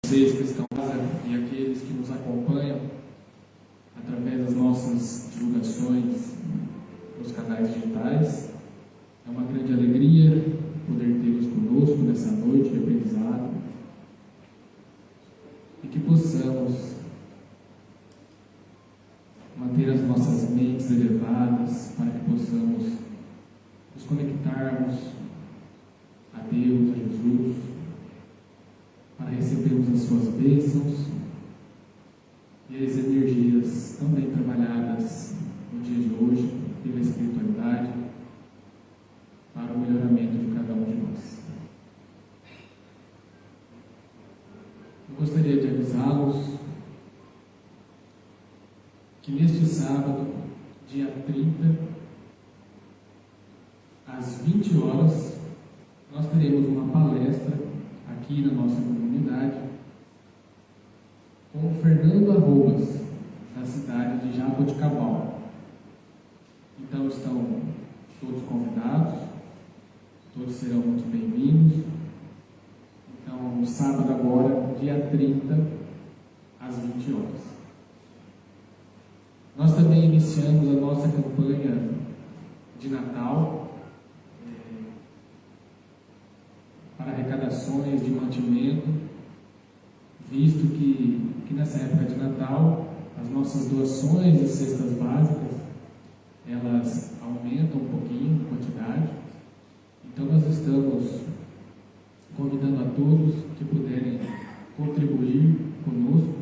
vocês que estão em casa e aqueles que nos acompanham através das nossas divulgações nos canais digitais. É uma grande alegria poder tê-los conosco nessa noite de aprendizado e que possamos manter as nossas mentes elevadas para que possamos nos conectarmos a Deus, a Jesus, para recebermos as suas bênçãos e as energias tão bem trabalhadas no dia de hoje pela espiritualidade para o melhoramento de cada um de nós. Eu gostaria de avisá-los que neste sábado, dia 30, às 20 horas, nós teremos uma palestra aqui na nossa comunidade com o Fernando Arrobas, da cidade de Jaboticabal. Então estão todos convidados, todos serão muito bem-vindos. Então, no sábado agora, dia 30, às 20 horas. Nós também iniciamos a nossa campanha de Natal, para arrecadações de mantimento, visto que nessa época de Natal, as nossas doações de cestas básicas, elas aumentam um pouquinho a quantidade. Então nós estamos convidando a todos que puderem contribuir conosco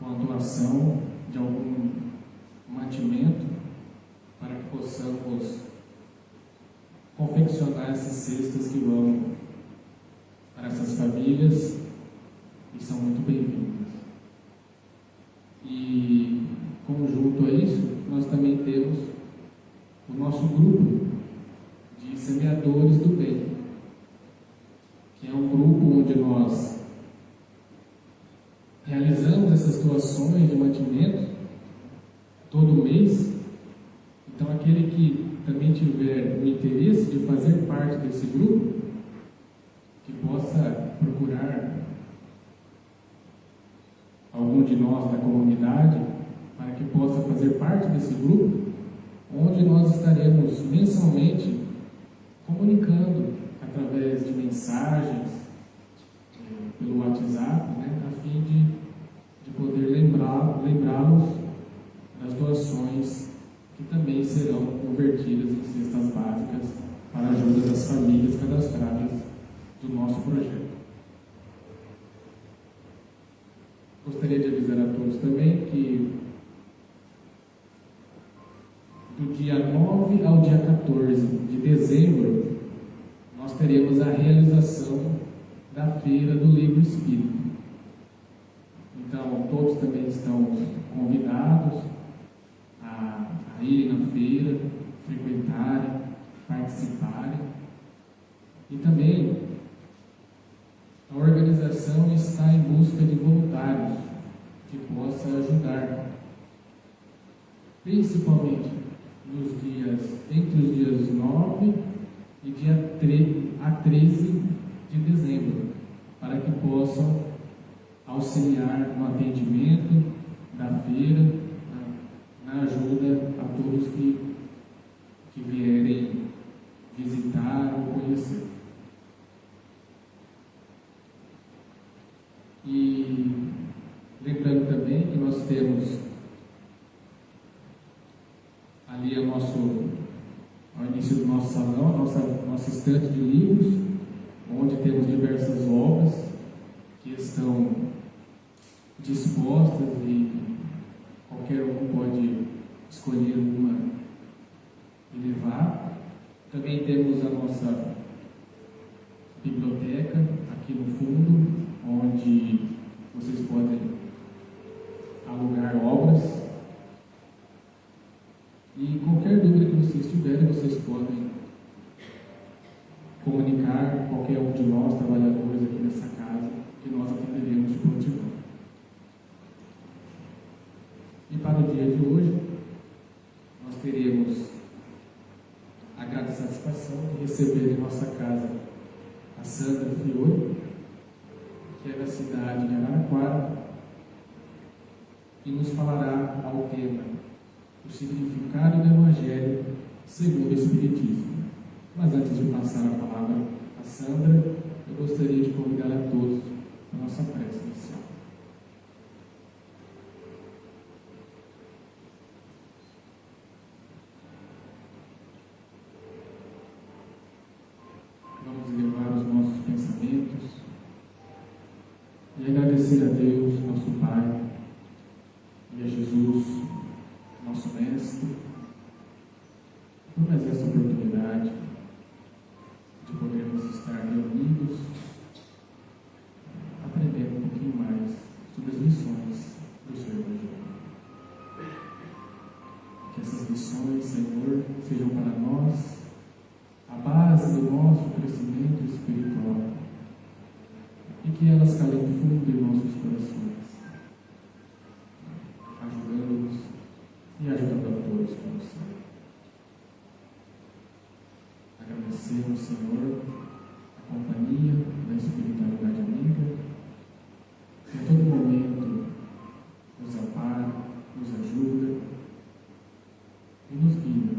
com a doação de algum mantimento para que possamos confeccionar essas cestas que vão para essas famílias e são muito bem-vindas. E, conjunto a isso, nós também temos o nosso grupo de semeadores do bem, que é um grupo onde nós realizamos essas doações de mantimento todo mês. Então, aquele que também tiver o interesse de fazer parte desse grupo, que possa procurar algum de nós da comunidade para que possa fazer parte desse grupo, onde nós estaremos mensalmente comunicando através de mensagens pelo WhatsApp, a fim de poder lembrá-los das doações que também serão convertidas em cestas básicas para a ajuda das famílias cadastradas do nosso projeto. Gostaria de avisar a todos também que do dia 9 ao dia 14 de dezembro nós teremos a realização da Feira do Livro Espírita. Então todos também estão convidados a irem na feira, frequentarem, participarem. E também a organização está em busca de voluntários que possam ajudar, principalmente entre os dias 9 e dia 13 de dezembro, para que possam auxiliar no atendimento da feira, na ajuda a todos que vierem visitar ou conhecer. E lembrando também que nós temos ali ao início do nosso salão, nossa estante de livros, onde temos diversas obras que estão dispostas e qualquer um pode escolher uma e levar. Também temos a nossa biblioteca aqui no fundo, onde vocês podem alugar obras. E qualquer dúvida que vocês tiverem, vocês podem comunicar qualquer um de nós, trabalhadores aqui nessa casa, que nós atenderemos de prontidão. E para o dia de hoje, nós teremos a grata satisfação de receber em nossa casa a Sandra Fiore, que é da cidade Araraquara, e nos falará ao tema o significado do Evangelho segundo o Espiritismo. Mas antes de passar a palavra a Sandra, eu gostaria de convidar a todos a nossa prece inicial. Vamos elevar os nossos pensamentos e agradecer a Deus, nosso Pai, e a Jesus, nosso Mestre, por mais essa oportunidade de podermos estar reunidos, aprendendo um pouquinho mais sobre as lições do seu Evangelho. Que essas lições, Senhor, sejam para nós a base do nosso crescimento espiritual e que elas calem fundo em nossos corações, ajudando-nos e ajudando a todos como Senhor. Agradecemos, Senhor, a companhia da espiritualidade amiga, que a todo momento nos ampara, nos ajuda e nos guia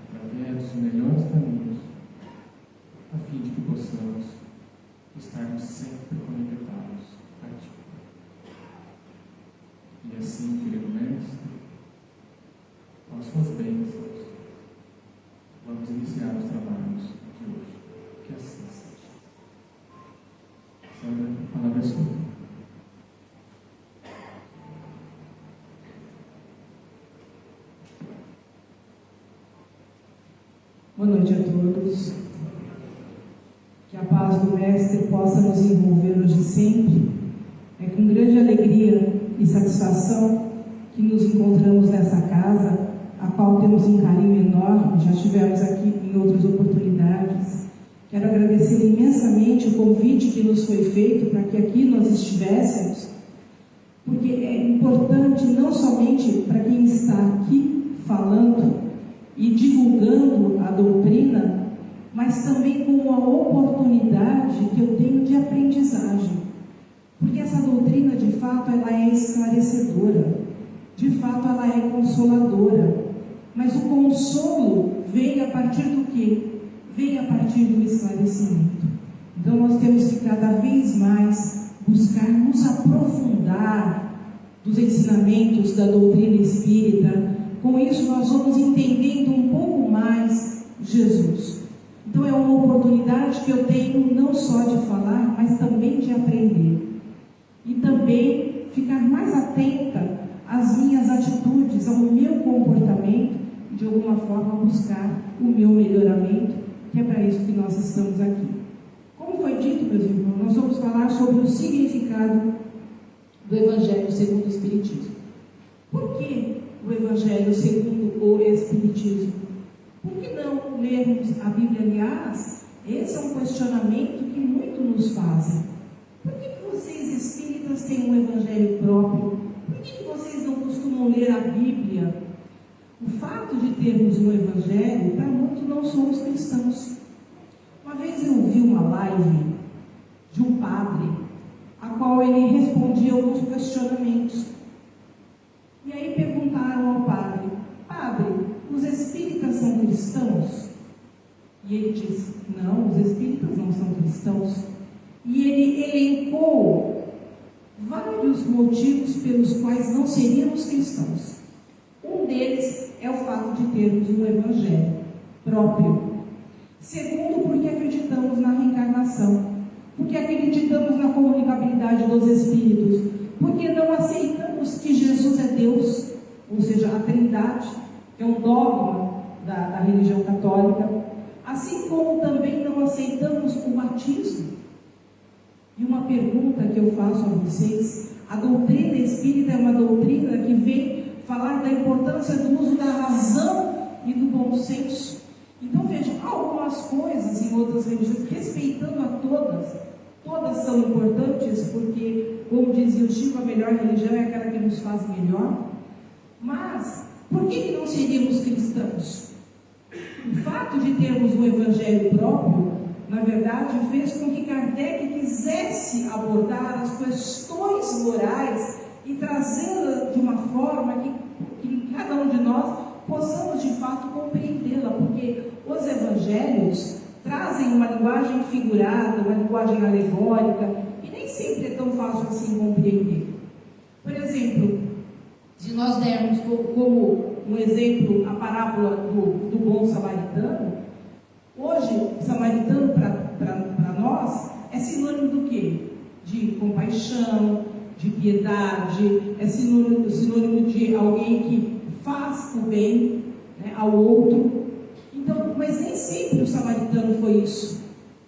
através dos melhores caminhos, a fim de que possamos estarmos sempre conectados a Ti. E assim, querido Mestre, com as Suas bênçãos, vamos iniciar os trabalhos de hoje. Que assim seja. Sandra, a palavra é sua. Boa noite a todos. Que a paz do Mestre possa nos envolver hoje e sempre. É com grande alegria e satisfação que nos encontramos nessa casa, a qual temos um carinho enorme, já estivemos aqui em outras oportunidades. Quero agradecer imensamente o convite que nos foi feito para que aqui nós estivéssemos, porque é importante não somente para quem está aqui falando e divulgando a doutrina, mas também com a oportunidade que eu tenho de aprendizagem. Porque essa doutrina, de fato, ela é esclarecedora, de fato, ela é consoladora. Mas o consolo vem a partir do quê? Vem a partir do esclarecimento. Então, nós temos que cada vez mais buscar nos aprofundar dos ensinamentos da doutrina espírita. Com isso, nós vamos entendendo um pouco mais Jesus. Então, é uma oportunidade que eu tenho não só de falar, mas também de aprender. E também ficar mais atenta às minhas atitudes, ao meu comportamento, e de alguma forma buscar o meu melhoramento, que é para isso que nós estamos aqui. Como foi dito, meus irmãos, nós vamos falar sobre o significado do Evangelho segundo o Espiritismo. Por que o Evangelho segundo o Espiritismo? Por que não lermos a Bíblia? Aliás, esse é um questionamento que muito nos fazem. Por que vocês espíritas têm um Evangelho próprio? Por que vocês não costumam ler a Bíblia? O fato de termos um Evangelho, para muitos não somos cristãos. Uma vez eu vi uma live de um padre, a qual ele respondia alguns questionamentos. E aí perguntaram ao padre: Padre, os espíritas são cristãos? E ele disse: não, os espíritas não são cristãos. E ele elencou vários motivos pelos quais não seríamos cristãos. Um deles é o fato de termos um Evangelho próprio. Segundo, porque acreditamos na reencarnação, porque acreditamos na comunicabilidade dos espíritos, porque não aceitamos que Jesus é Deus, ou seja, a Trindade, que é um dogma da religião católica, assim como também não aceitamos o batismo. E uma pergunta que eu faço a vocês: a doutrina espírita é uma doutrina que vem falar da importância do uso da razão e do bom senso. Então vejam, há algumas coisas em outras religiões, respeitando a todas são importantes, porque, como dizia o Chico, a melhor religião é aquela que nos faz melhor. Mas por que não seríamos cristãos? O fato de termos um Evangelho próprio na verdade, fez com que Kardec quisesse abordar as questões morais e trazê-la de uma forma que cada um de nós possamos de fato compreendê-la, porque os evangelhos trazem uma linguagem figurada, uma linguagem alegórica, e nem sempre é tão fácil assim compreender. Por exemplo, se nós dermos como um exemplo a parábola do bom samaritano, hoje, samaritano para nós é sinônimo do quê? De compaixão, de piedade, é sinônimo de alguém que faz o bem, né, ao outro. Então, mas nem sempre o samaritano foi isso.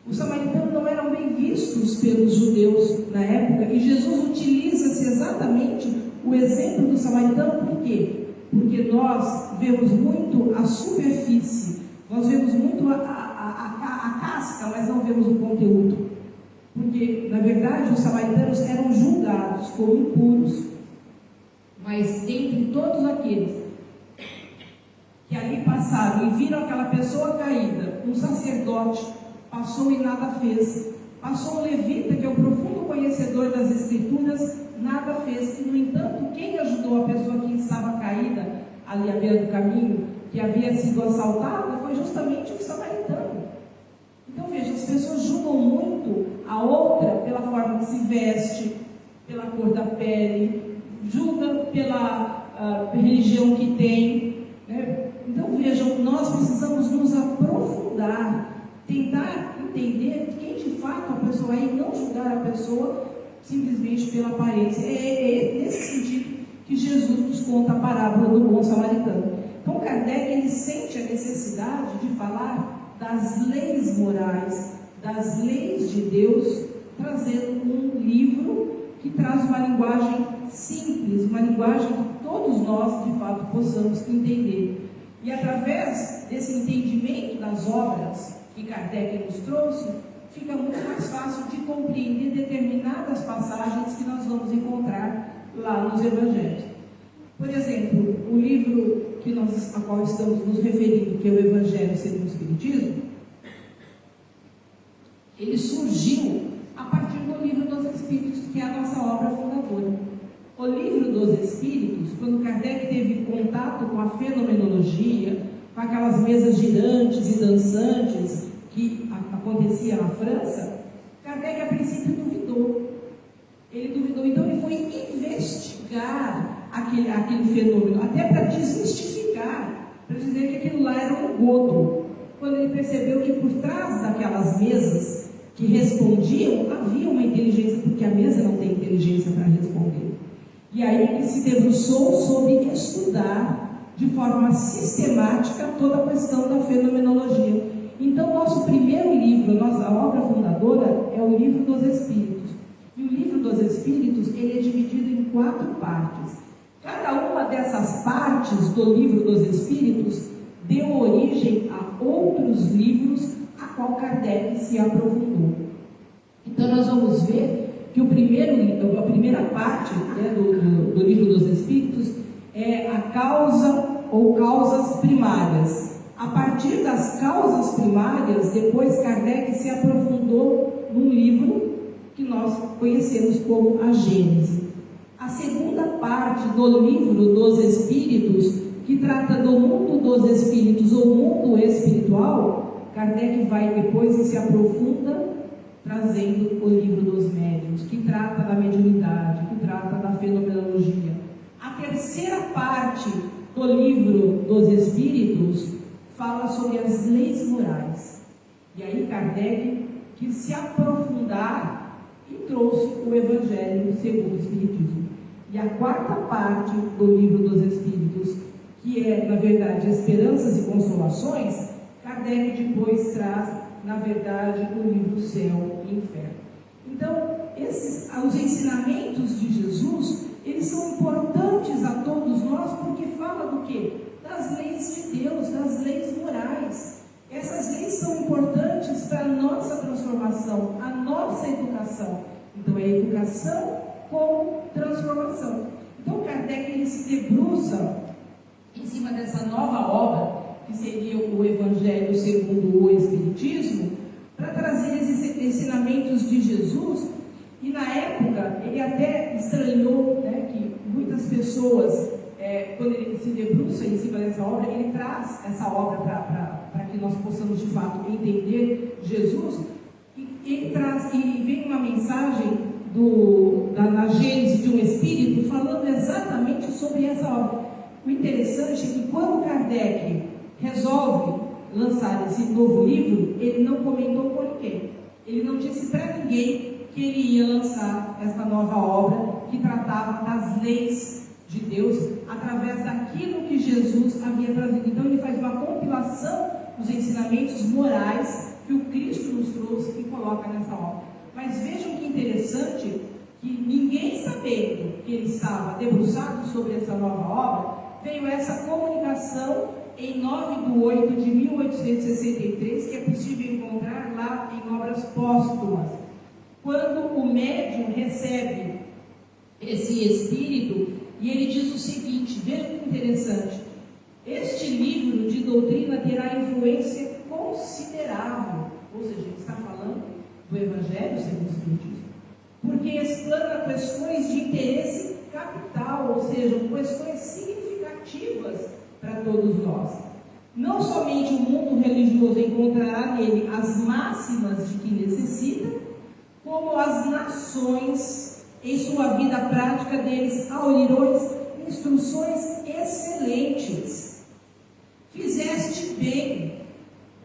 Os samaritanos não eram bem vistos pelos judeus na época, e Jesus utiliza-se exatamente o exemplo do samaritano. Por quê? Porque nós vemos muito a superfície, nós vemos muito a casca, mas não vemos o conteúdo. Porque, na verdade, os samaritanos eram julgados como impuros, mas dentre todos aqueles que ali passaram e viram aquela pessoa caída, um sacerdote passou e nada fez. Passou um levita, que é o profundo conhecedor das Escrituras, nada fez. E, no entanto, quem ajudou a pessoa que estava caída ali à beira do caminho, que havia sido assaltada, foi justamente o samaritano. Então, veja, as pessoas julgam muito a outra pela forma que se veste, pela cor da pele, julgam pela religião que tem, né? Então, vejam, nós precisamos nos aprofundar, tentar entender quem de fato a pessoa é e não julgar a pessoa simplesmente pela aparência. É nesse sentido que Jesus nos conta a parábola do bom samaritano. Então, Kardec, ele sente a necessidade de falar das leis morais, das leis de Deus, trazendo um livro que traz uma linguagem simples, uma linguagem que todos nós, de fato, possamos entender. E através desse entendimento das obras que Kardec nos trouxe, fica muito mais fácil de compreender determinadas passagens que nós vamos encontrar lá nos Evangelhos. Por exemplo, o livro a qual estamos nos referindo, que é o Evangelho segundo o Espiritismo, ele surgiu a partir do Livro dos Espíritos, que é a nossa obra fundadora. O Livro dos Espíritos, quando Kardec teve contato com a fenomenologia, com aquelas mesas girantes e dançantes que acontecia na França, Kardec a princípio duvidou. Ele duvidou, então ele foi investigar aquele fenômeno, até para desmistificar, para dizer que aquilo lá era um engodo. Quando ele percebeu que por trás daquelas mesas que respondiam, havia uma inteligência, porque a mesa não tem inteligência para responder. E aí ele se debruçou sobre estudar de forma sistemática toda a questão da fenomenologia. Então, nosso primeiro livro, nossa obra fundadora, é o Livro dos Espíritos. E o Livro dos Espíritos, ele é dividido em 4 partes. Cada uma dessas partes do Livro dos Espíritos deu origem a outros livros a qual Kardec se aprofundou. Então, nós vamos ver que a primeira parte, né, do Livro dos Espíritos é a causa ou causas primárias. A partir das causas primárias, depois Kardec se aprofundou num livro que nós conhecemos como a Gênese. A segunda parte do Livro dos Espíritos, que trata do mundo dos espíritos ou mundo espiritual, Kardec vai depois e se aprofunda trazendo o Livro dos Médiuns, que trata da mediunidade, que trata da fenomenologia. A terceira parte do Livro dos Espíritos fala sobre as leis morais. E aí Kardec quis se aprofundar e trouxe o Evangelho segundo o Espiritismo. E a quarta parte do Livro dos Espíritos, que é, na verdade, Esperanças e Consolações, Kardec depois traz, na verdade, o livro Céu e Inferno. Então, os ensinamentos de Jesus, eles são importantes a todos nós, porque fala do quê? Das leis de Deus, das leis morais. Essas leis são importantes para a nossa transformação, a nossa educação. Então, é a educação como transformação. Então, Kardec, ele se debruça em cima dessa nova obra, que seria o Evangelho segundo o Espiritismo, para trazer esses ensinamentos de Jesus. E na época, ele até estranhou, né, que muitas pessoas, quando ele se debruça em cima dessa obra, ele traz essa obra para que nós possamos de fato entender Jesus. E ele traz, e vem uma mensagem na Gênese de um Espírito falando exatamente sobre essa obra. O interessante é que quando Kardec resolve lançar esse novo livro, ele não comentou com ninguém. Ele não disse para ninguém que ele ia lançar essa nova obra que tratava das leis de Deus através daquilo que Jesus havia trazido. Então ele faz uma compilação dos ensinamentos morais que o Cristo nos trouxe e coloca nessa obra. Mas vejam que interessante, que ninguém sabendo que ele estava debruçado sobre essa nova obra, veio essa comunicação em 9/8/1863, que é possível encontrar lá em obras póstumas, quando o médium recebe esse espírito e ele diz o seguinte, vejam que interessante: este livro de doutrina terá influência considerável, ou seja, ele está falando do Evangelho segundo o Espiritismo, porque explana questões de interesse capital, ou seja, questões significativas para todos nós. Não somente o mundo religioso encontrará nele as máximas de que necessita, como as nações, em sua vida prática deles, aulirões, instruções excelentes. Fizeste bem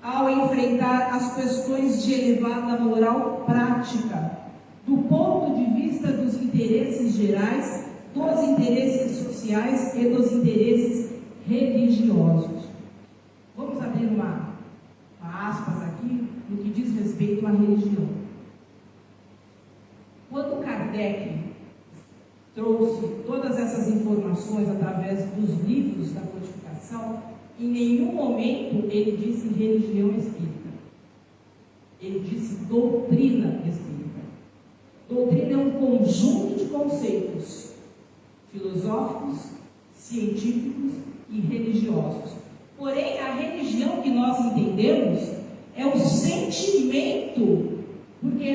ao enfrentar as questões de elevada moral prática, do ponto de vista dos interesses gerais, dos interesses sociais e dos interesses religiosos. Vamos abrir uma aspas aqui no que diz respeito à religião. Quando Kardec trouxe todas essas informações através dos livros da codificação, em nenhum momento ele disse religião espírita. Ele disse doutrina espírita. Doutrina é um conjunto de conceitos filosóficos, científicos e religiosos. Porém, a religião que nós entendemos é o sentimento, porque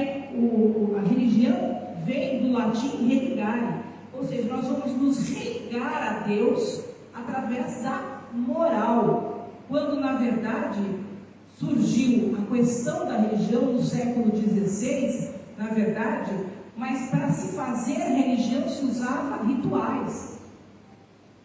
a religião vem do latim religare, ou seja, nós vamos nos religar a Deus através da moral, quando na verdade surgiu a questão da religião no século XVI, na verdade, mas para se fazer religião se usava rituais.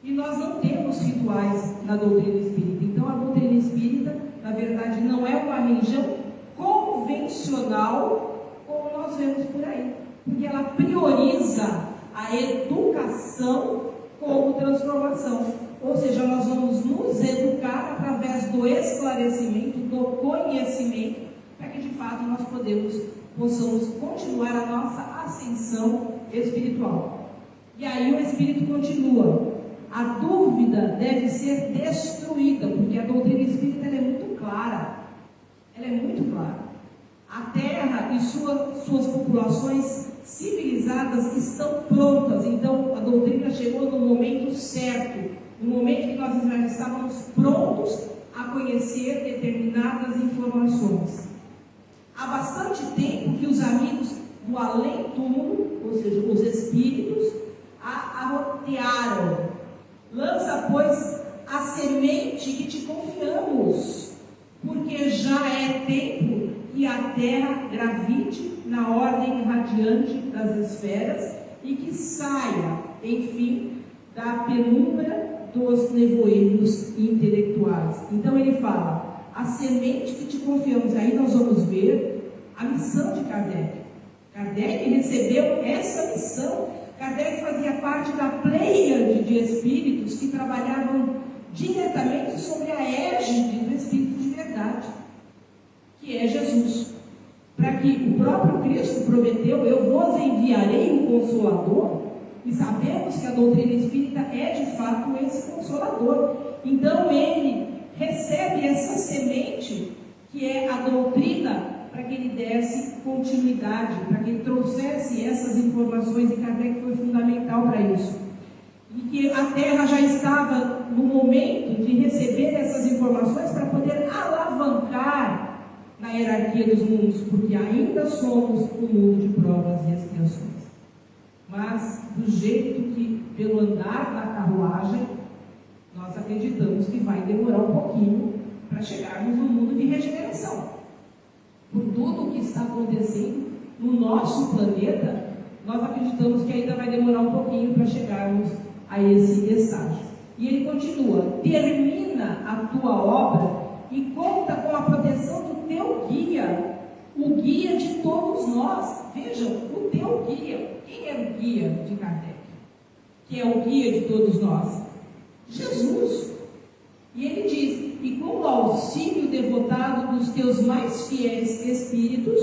E nós não temos rituais na doutrina espírita. Então a doutrina espírita, na verdade, não é uma religião convencional como nós vemos por aí, porque ela prioriza a educação como transformação. Ou seja, nós vamos nos educar através do esclarecimento, do conhecimento, para que de fato nós possamos continuar a nossa ascensão espiritual. E aí o Espírito continua: a dúvida deve ser destruída, porque a doutrina espírita ela é muito clara. Ela é muito clara. A Terra e suas populações civilizadas estão prontas. Então a doutrina chegou no momento certo, no momento que nós já estávamos prontos a conhecer determinadas informações. Há bastante tempo que os amigos do além-túmulo, ou seja, os espíritos, a arrotearam. Lança, pois, a semente que te confiamos, porque já é tempo que a Terra gravite na ordem radiante das esferas e que saia, enfim, da penumbra dos nevoeiros intelectuais. Então ele fala, a semente que te confiamos. Aí nós vamos ver a missão de Kardec. Kardec recebeu essa missão. Kardec fazia parte da pleiade de espíritos que trabalhavam diretamente sobre a égide do Espírito de verdade, que é Jesus. Para que o próprio Cristo prometeu, eu vos enviarei um Consolador, e sabemos que a doutrina espírita é de fato esse Consolador. Então ele recebe essa semente, que é a doutrina, para que ele desse continuidade, para que ele trouxesse essas informações, e Kardec foi fundamental para isso. E que a Terra já estava no momento de receber essas informações para poder alavancar na hierarquia dos mundos, porque ainda somos um mundo de provas e expiações. Mas, do jeito que, pelo andar da carruagem, nós acreditamos que vai demorar um pouquinho para chegarmos no mundo de regeneração. Por tudo o que está acontecendo no nosso planeta, nós acreditamos que ainda vai demorar um pouquinho para chegarmos a esse estágio. E ele continua: termina a tua obra e conta com a proteção do teu guia, o guia de todos nós. Vejam, o teu guia. Quem é o guia de Kardec? Que é o guia de todos nós? Jesus. E ele diz: e com o auxílio devotado dos teus mais fiéis espíritos,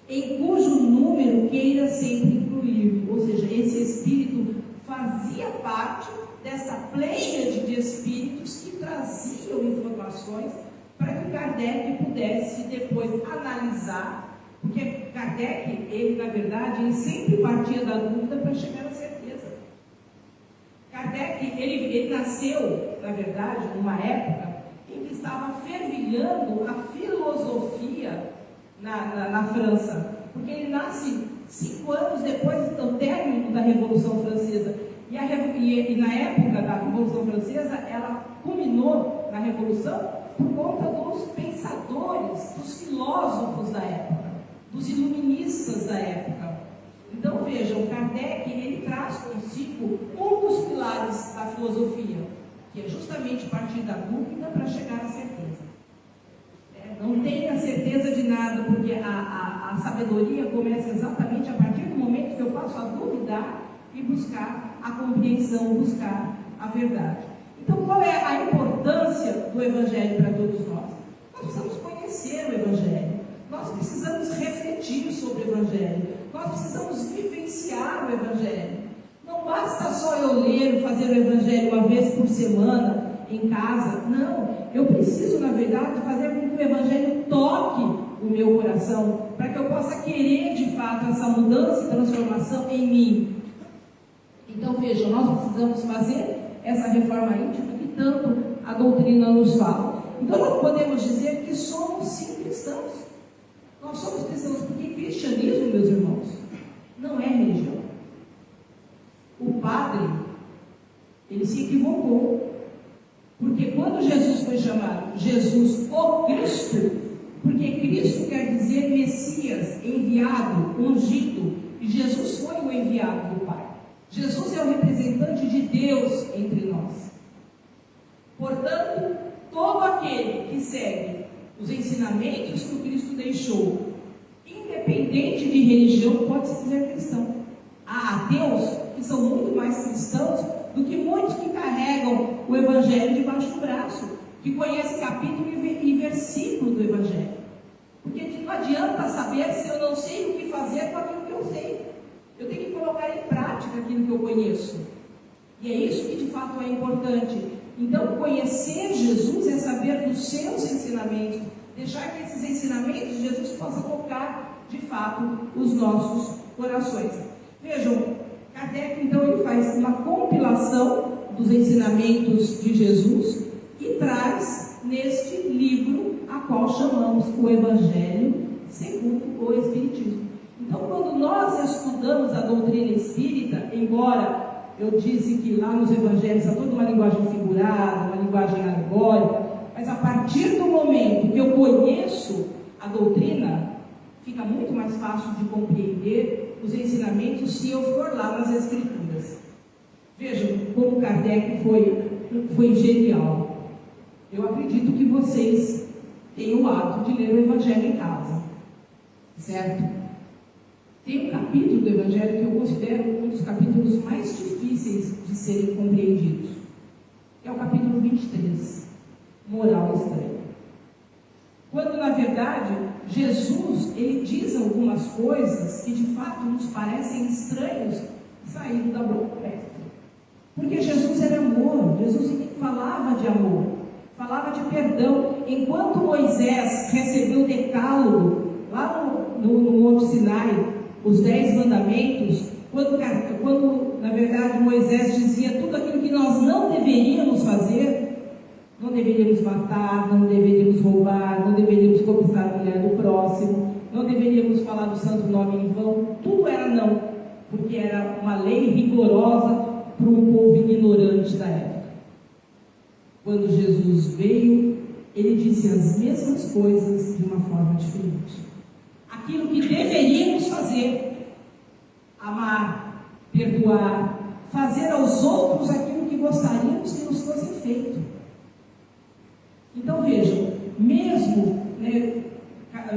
em cujo número queira sempre incluir. Ou seja, esse espírito fazia parte dessa pleiade de espíritos que traziam informações para que Kardec pudesse depois analisar, porque Kardec, ele na verdade, ele sempre partia da dúvida para chegar à certeza. Kardec, ele nasceu, na verdade, numa época em que estava fervilhando a filosofia na França, porque ele nasce 5 anos depois do término da Revolução Francesa, e na época da Revolução Francesa, ela culminou na Revolução por conta dos pensadores, dos filósofos da época, dos iluministas da época. Então vejam, Kardec, ele traz consigo um dos pilares da filosofia, que é justamente partir da dúvida para chegar à certeza. Não tenha certeza de nada, porque a sabedoria começa exatamente a partir do momento que eu passo a duvidar e buscar a compreensão, buscar a verdade. Então, qual é a importância do Evangelho para todos nós? Nós precisamos conhecer o Evangelho, nós precisamos refletir sobre o Evangelho, nós precisamos vivenciar o Evangelho. Não basta só eu ler, fazer o Evangelho uma vez por semana em casa. Não, eu preciso, na verdade, fazer com que o Evangelho toque o meu coração, para que eu possa querer de fato essa mudança e transformação em mim. Então vejam, nós precisamos fazer essa reforma íntima que tanto a doutrina nos fala. Então nós podemos dizer que somos sim cristãos. Nós somos cristãos porque cristianismo, meus irmãos, não é religião. O padre, ele se equivocou, porque quando Jesus foi chamado Jesus o Cristo, porque Cristo quer dizer Messias, enviado, ungido, e Jesus foi o enviado do Pai. Jesus é o representante de Deus entre nós. Portanto, todo aquele que segue os ensinamentos que o Cristo deixou, independente de religião, pode se dizer cristão. Há ateus que são muito mais cristãos do que muitos que carregam o Evangelho debaixo do braço, que conhecem capítulo e versículo do Evangelho. Porque não adianta saber se eu não sei o que fazer com aquilo que eu sei. Eu tenho que colocar em prática aquilo que eu conheço. E é isso que de fato é importante. Então, conhecer Jesus é saber dos seus ensinamentos, deixar que esses ensinamentos de Jesus possam tocar de fato os nossos corações. Vejam, Kardec então ele faz uma compilação dos ensinamentos de Jesus e traz neste livro a qual chamamos o Evangelho segundo o Espiritismo. Então, quando nós estudamos a doutrina espírita, embora eu disse que lá nos evangelhos há toda uma linguagem figurada, uma linguagem alegórica, mas a partir do momento que eu conheço a doutrina, fica muito mais fácil de compreender os ensinamentos se eu for lá nas Escrituras. Vejam como Kardec foi genial. Eu acredito que vocês têm o hábito de ler o Evangelho em casa, certo? Tem um capítulo do Evangelho que eu considero um dos capítulos mais difíceis de serem compreendidos. É o capítulo 23, Moral Estranha. Quando, na verdade, Jesus, ele diz algumas coisas que de fato nos parecem estranhos saindo da boca mestre. Porque Jesus era amor, Jesus falava de amor, falava de perdão. Enquanto Moisés recebeu o decálogo lá no Monte Sinai, os 10 mandamentos, quando na verdade Moisés dizia tudo aquilo que nós não deveríamos fazer, não deveríamos matar, não deveríamos roubar, não deveríamos cobiçar a mulher do não deveríamos falar do santo nome em vão, tudo era não, porque era uma lei rigorosa para um povo ignorante da época. Quando Jesus veio, ele disse as mesmas coisas de uma forma diferente. Aquilo que deveríamos fazer, amar, perdoar, fazer aos outros aquilo que gostaríamos que nos fosse feito. Então vejam, mesmo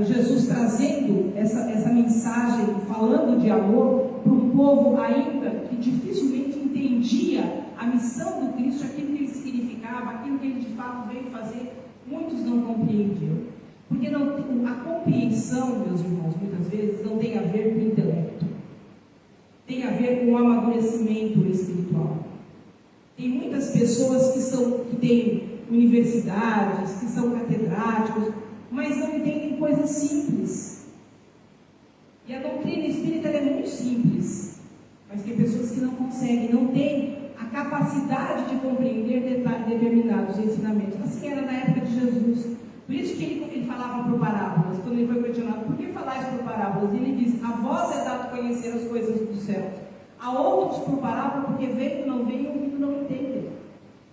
Jesus trazendo essa mensagem, falando de amor para um povo ainda que dificilmente entendia a missão do Cristo, aquilo que ele significava, aquilo que ele de fato veio fazer, muitos não compreendiam. Porque a compreensão, meus irmãos, muitas vezes não tem a ver com o intelecto, tem a ver com o amadurecimento espiritual. Tem muitas pessoas que têm universidades, que são catedráticos, mas não entendem coisas simples. E a doutrina espírita é muito simples, mas tem pessoas que não conseguem, não têm a capacidade de compreender determinados ensinamentos. Assim era na época de Jesus. Por isso que ele falava por parábolas. Quando ele foi questionado, por que falais por parábolas? Ele diz, a vós é dado conhecer as coisas dos céus. A outros por parábola, porque vendo não veem, ouvindo não entendem.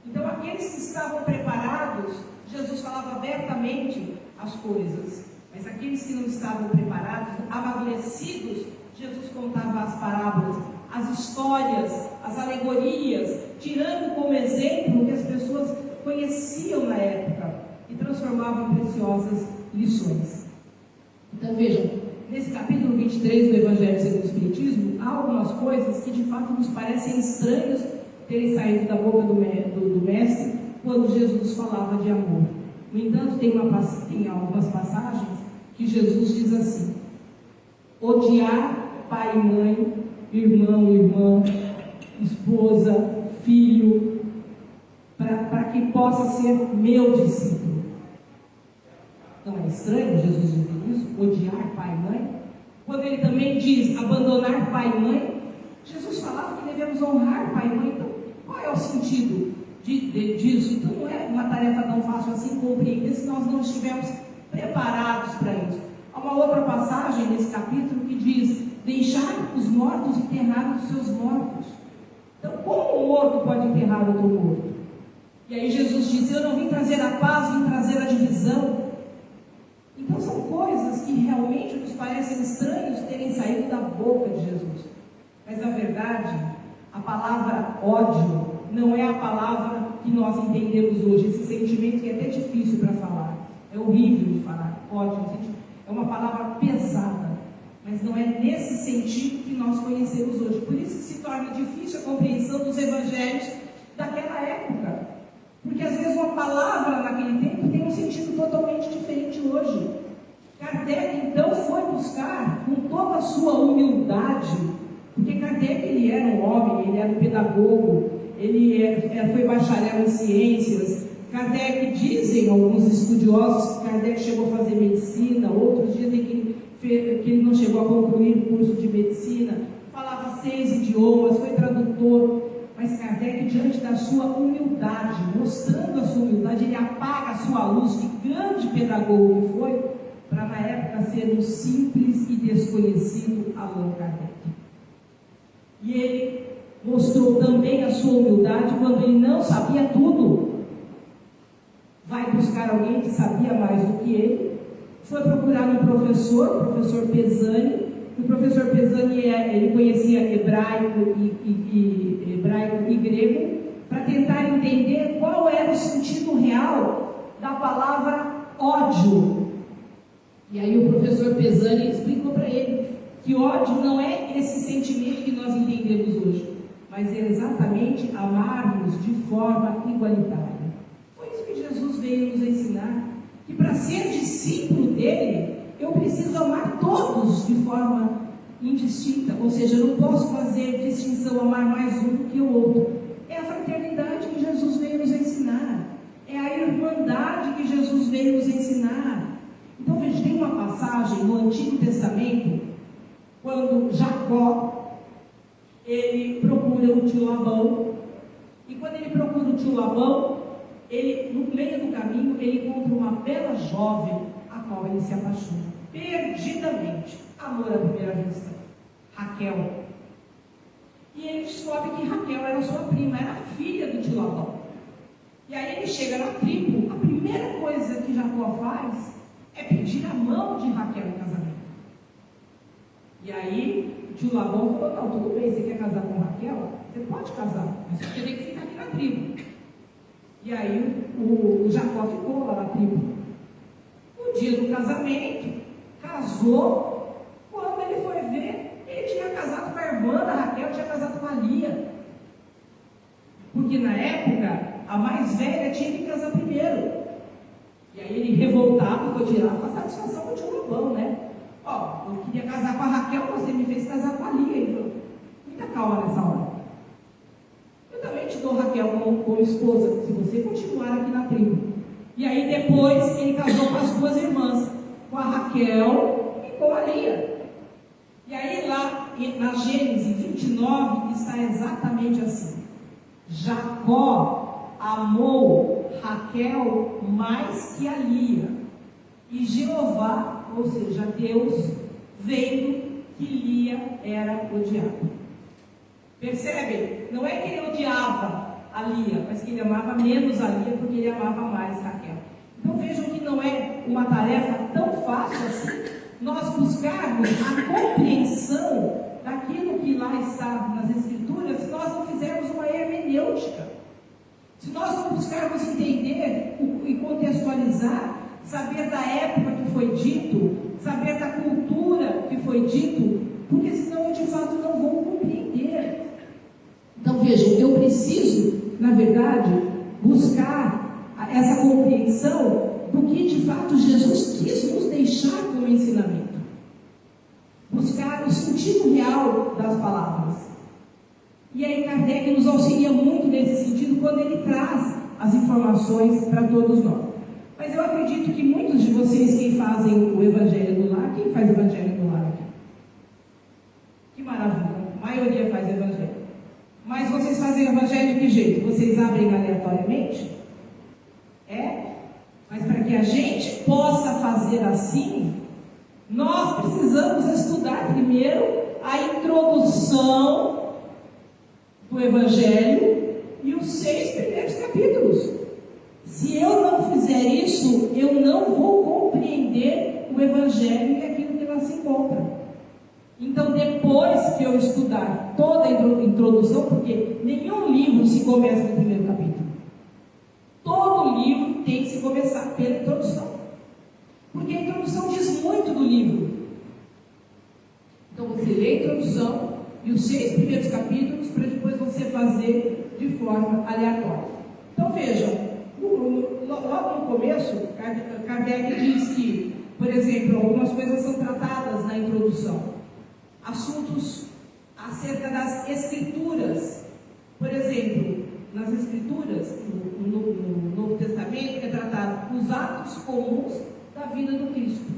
Então aqueles que estavam preparados, Jesus falava abertamente as coisas. Mas aqueles que não estavam preparados, amadurecidos, Jesus contava as parábolas, as histórias, as alegorias, tirando como exemplo o que as pessoas conheciam na época e transformavam em preciosas lições. Então vejam, nesse capítulo 23 do Evangelho segundo o Espiritismo, há algumas coisas que de fato nos parecem estranhas terem saído da boca do Mestre quando Jesus falava de amor. No entanto, tem algumas passagens que Jesus diz assim: odiar pai e mãe, irmão e irmã, esposa, filho, para que possa ser meu discípulo. Não é estranho Jesus dizer isso? Odiar pai e mãe? Quando ele também diz abandonar pai e mãe, Jesus falava que devemos honrar pai e mãe. Então, qual é o sentido disso? Então não é uma tarefa tão fácil assim compreender se nós não estivermos preparados para isso. Há uma outra passagem nesse capítulo que diz: deixar os mortos enterrar os seus mortos. Então, como um morto pode enterrar outro morto? E aí Jesus diz: eu não vim trazer a paz, vim trazer a divisão. Então são coisas que realmente nos parecem estranhos terem saído da boca de Jesus. Mas na verdade, a palavra ódio não é a palavra que nós entendemos hoje. Esse sentimento que é até difícil para falar, é horrível de falar, ódio, é uma palavra pesada, mas não é nesse sentido que nós conhecemos hoje. Por isso que se torna difícil a compreensão dos evangelhos daquela época, porque às vezes uma palavra naquele tempo tem um sentido totalmente diferente hoje. Kardec então foi buscar com toda a sua humildade, porque Kardec ele era um homem, ele era um pedagogo, ele foi bacharel em ciências. Kardec, dizem alguns estudiosos que Kardec chegou a fazer medicina, outros dizem que ele não chegou a concluir o curso de medicina, falava 6 idiomas, foi tradutor, mas Kardec, diante da sua humildade, mostrando a sua humildade, ele apaga a sua luz de grande pedagogo que foi, para na época ser um simples e desconhecido Allan Kardec. E ele mostrou também a sua humildade quando ele não sabia tudo. Vai buscar alguém que sabia mais do que ele, foi procurar um professor, o professor Pesani. O professor Pesani ele conhecia hebraico e grego, para tentar entender qual era o sentido real da palavra ódio. E aí o professor Pesani explicou para ele que ódio não é esse sentimento que nós entendemos hoje, mas é exatamente amarmos de forma igualitária. Foi isso que Jesus veio nos ensinar, que para ser discípulo dele, eu preciso amar todos de forma indistinta, ou seja, eu não posso fazer distinção, amar mais um do que o outro. É a fraternidade que Jesus veio nos ensinar, é a irmandade que Jesus veio nos ensinar. Então veja, tem uma passagem no Antigo Testamento, quando Jacó, ele procura o tio Labão, e quando ele procura o tio Labão, ele, no meio do caminho, ele encontra uma bela jovem, a qual ele se apaixona. perdidamente. Amor à primeira vista. Raquel. E ele descobre que Raquel era sua prima, era filha do tio Labão. E aí ele chega na tribo, a primeira coisa que Jacó faz é pedir a mão de Raquel em casamento. E aí o tio Labão falou: não, tudo bem, você quer casar com Raquel? Você pode casar, mas você tem que ficar aqui na tribo. E aí o Jacó ficou lá na tribo. No dia do casamento, casou. Quando ele foi ver, ele tinha casado com a irmã da Raquel, tinha casado com a Lia. Porque na época, a mais velha tinha que casar primeiro. E aí ele revoltado foi tirar a satisfação do tio Labão, né? Ó, eu queria casar com a Raquel, você me fez casar com a Lia. Ele falou: muita calma nessa hora. Eu também te dou Raquel como esposa, se você continuar aqui na tribo. E aí depois ele casou com as duas irmãs, com a Raquel e com a Lia. E aí lá na Gênesis 29 está exatamente assim: Jacó amou Raquel mais que a Lia, e Jeová, ou seja, Deus, vendo que Lia era odiada. Percebe? Não é que ele odiava a Lia, mas que ele amava menos a Lia porque ele amava mais Raquel. Então vejam que não é uma tarefa tão fácil assim nós buscarmos a compreensão daquilo que lá está nas Escrituras, se nós não fizermos uma hermenêutica. Se nós não buscarmos entender e contextualizar, saber da época que foi dito, saber da cultura que foi dito, porque senão eu de fato não vou compreender. Então vejam, eu preciso, na verdade, buscar essa compreensão do que de fato Jesus quis nos deixar como ensinamento. Buscar o sentido real das palavras. E aí Kardec nos auxilia muito nesse sentido quando ele traz as informações para todos nós. Mas eu acredito que muitos de vocês, quem fazem o Evangelho do Lar, quem faz o Evangelho do Lar aqui? Que maravilha, a maioria faz Evangelho. Mas vocês fazem Evangelho de que jeito? Vocês abrem aleatoriamente? Mas para que a gente possa fazer assim, nós precisamos estudar primeiro a introdução do Evangelho e os 6 primeiros capítulos. Se eu não fizer isso, eu não vou compreender o Evangelho e aquilo que lá se encontra. Então, depois que eu estudar toda a introdução, porque nenhum livro se começa no primeiro capítulo. Todo livro tem que se começar pela introdução. Porque a introdução diz muito do livro. Então, você lê a introdução e os 6 primeiros capítulos para depois você fazer de forma aleatória. Então, vejam, logo no começo, Kardec diz que, por exemplo, algumas coisas são tratadas na introdução. Assuntos acerca das Escrituras. Por exemplo, nas Escrituras, no Novo Testamento, é tratado os atos comuns da vida do Cristo.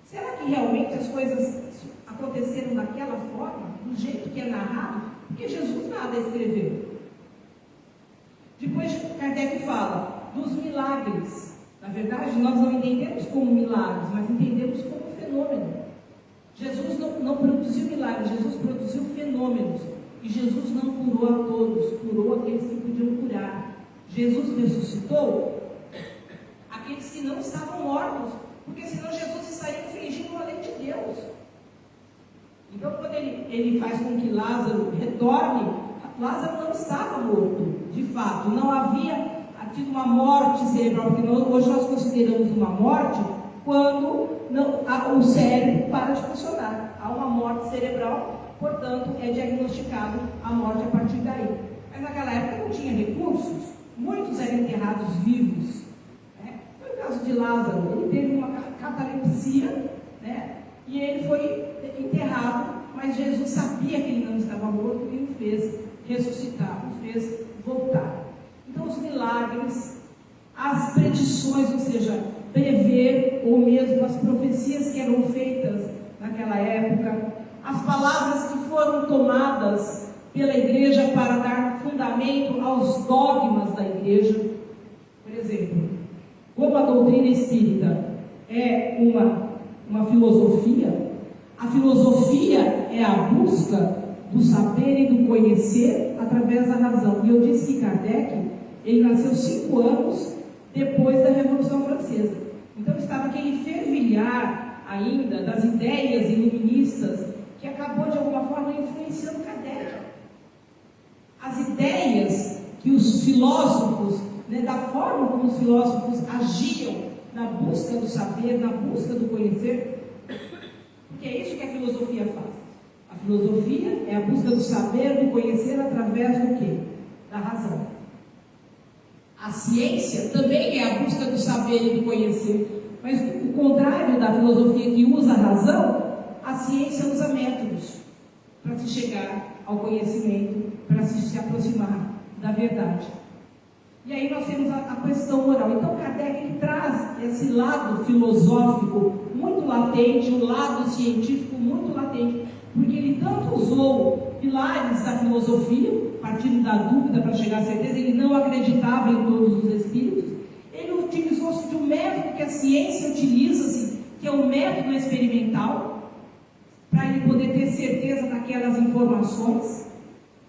Será que realmente as coisas aconteceram daquela forma, do jeito que é narrado? Porque Jesus nada escreveu. Depois Kardec fala dos milagres. Na verdade, nós não entendemos como milagres, mas entendemos como fenômeno. Jesus não produziu milagres, Jesus produziu fenômenos. E Jesus não curou a todos, curou aqueles que podiam curar. Jesus ressuscitou aqueles que não estavam mortos, porque senão Jesus estaria infringindo a lei de Deus. Então, quando ele faz com que Lázaro retorne, Lázaro não estava morto, de fato, não havia tido uma morte cerebral, porque hoje nós consideramos uma morte quando o cérebro para de funcionar. Há uma morte cerebral, portanto, é diagnosticado a morte a partir daí. Mas naquela época não tinha recursos, muitos eram enterrados vivos. Foi o caso de Lázaro, ele teve uma catalepsia, e ele foi enterrado, mas Jesus sabia que ele não estava morto e o fez ressuscitar, o fez voltar. Então, os milagres, as predições, ou seja, prever, ou mesmo as profecias que eram feitas naquela época, as palavras que foram tomadas pela igreja para dar fundamento aos dogmas da igreja. Por exemplo, como a doutrina espírita é uma uma filosofia. A filosofia é a busca do saber e do conhecer através da razão. E eu disse que Kardec, ele nasceu 5 anos depois da Revolução Francesa. Então estava aquele fervilhar ainda das ideias iluministas que acabou de alguma forma influenciando Kardec. As ideias que os filósofos, da forma como os filósofos agiam na busca do saber, na busca do conhecer, porque é isso que a filosofia faz. A filosofia é a busca do saber, do conhecer através do quê? Da razão. A ciência também é a busca do saber e do conhecer, mas o contrário da filosofia que usa a razão, a ciência usa métodos para se chegar ao conhecimento, para se aproximar da verdade. E aí nós temos a questão moral. Então Kardec ele traz esse lado filosófico muito latente, o lado científico muito latente, porque ele tanto usou pilares da filosofia, partindo da dúvida para chegar à certeza, ele não acreditava em todos os espíritos, ele utilizou-se de um método que a ciência utiliza-se, que é o método experimental, para ele poder ter certeza daquelas informações.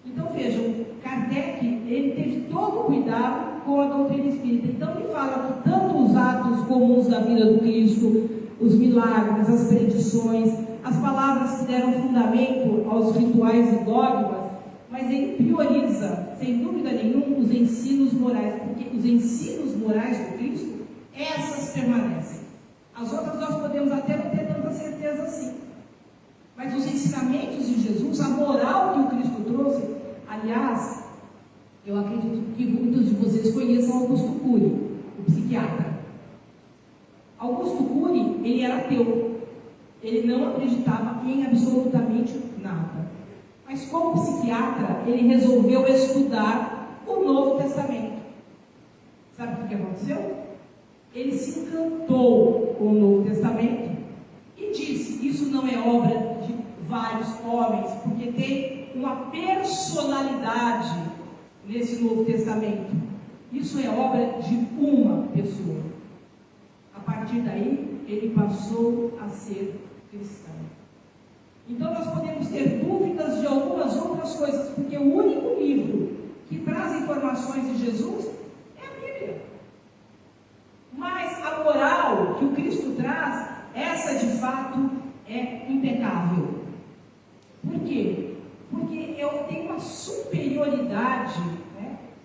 Então vejam, Kardec, ele teve todo o cuidado com a doutrina espírita. Então ele fala que tanto os atos comuns da vida do Cristo, os milagres, as predições, as palavras que deram fundamento aos rituais e dogmas, mas ele prioriza, sem dúvida nenhuma, os ensinos morais, porque os ensinos morais do Cristo, essas permanecem. As outras nós podemos até não ter tanta certeza assim. Mas os ensinamentos de Jesus, a moral que o Cristo trouxe, aliás, eu acredito que muitos de vocês conheçam Augusto Cury, o psiquiatra. Augusto Cury, ele era ateu. Ele não acreditava em absolutamente nada. Mas como psiquiatra, ele resolveu estudar o Novo Testamento. Sabe o que aconteceu? Ele se encantou com o Novo Testamento e disse, isso não é obra de vários homens, porque tem uma personalidade nesse Novo Testamento. Isso é obra de uma pessoa. A partir daí, ele passou a ser cristão. Então nós podemos ter dúvidas de algumas outras coisas, porque o único livro que traz informações de Jesus é a Bíblia. Mas a moral que o Cristo traz, essa de fato é impecável. Por quê? Porque eu tenho uma superioridade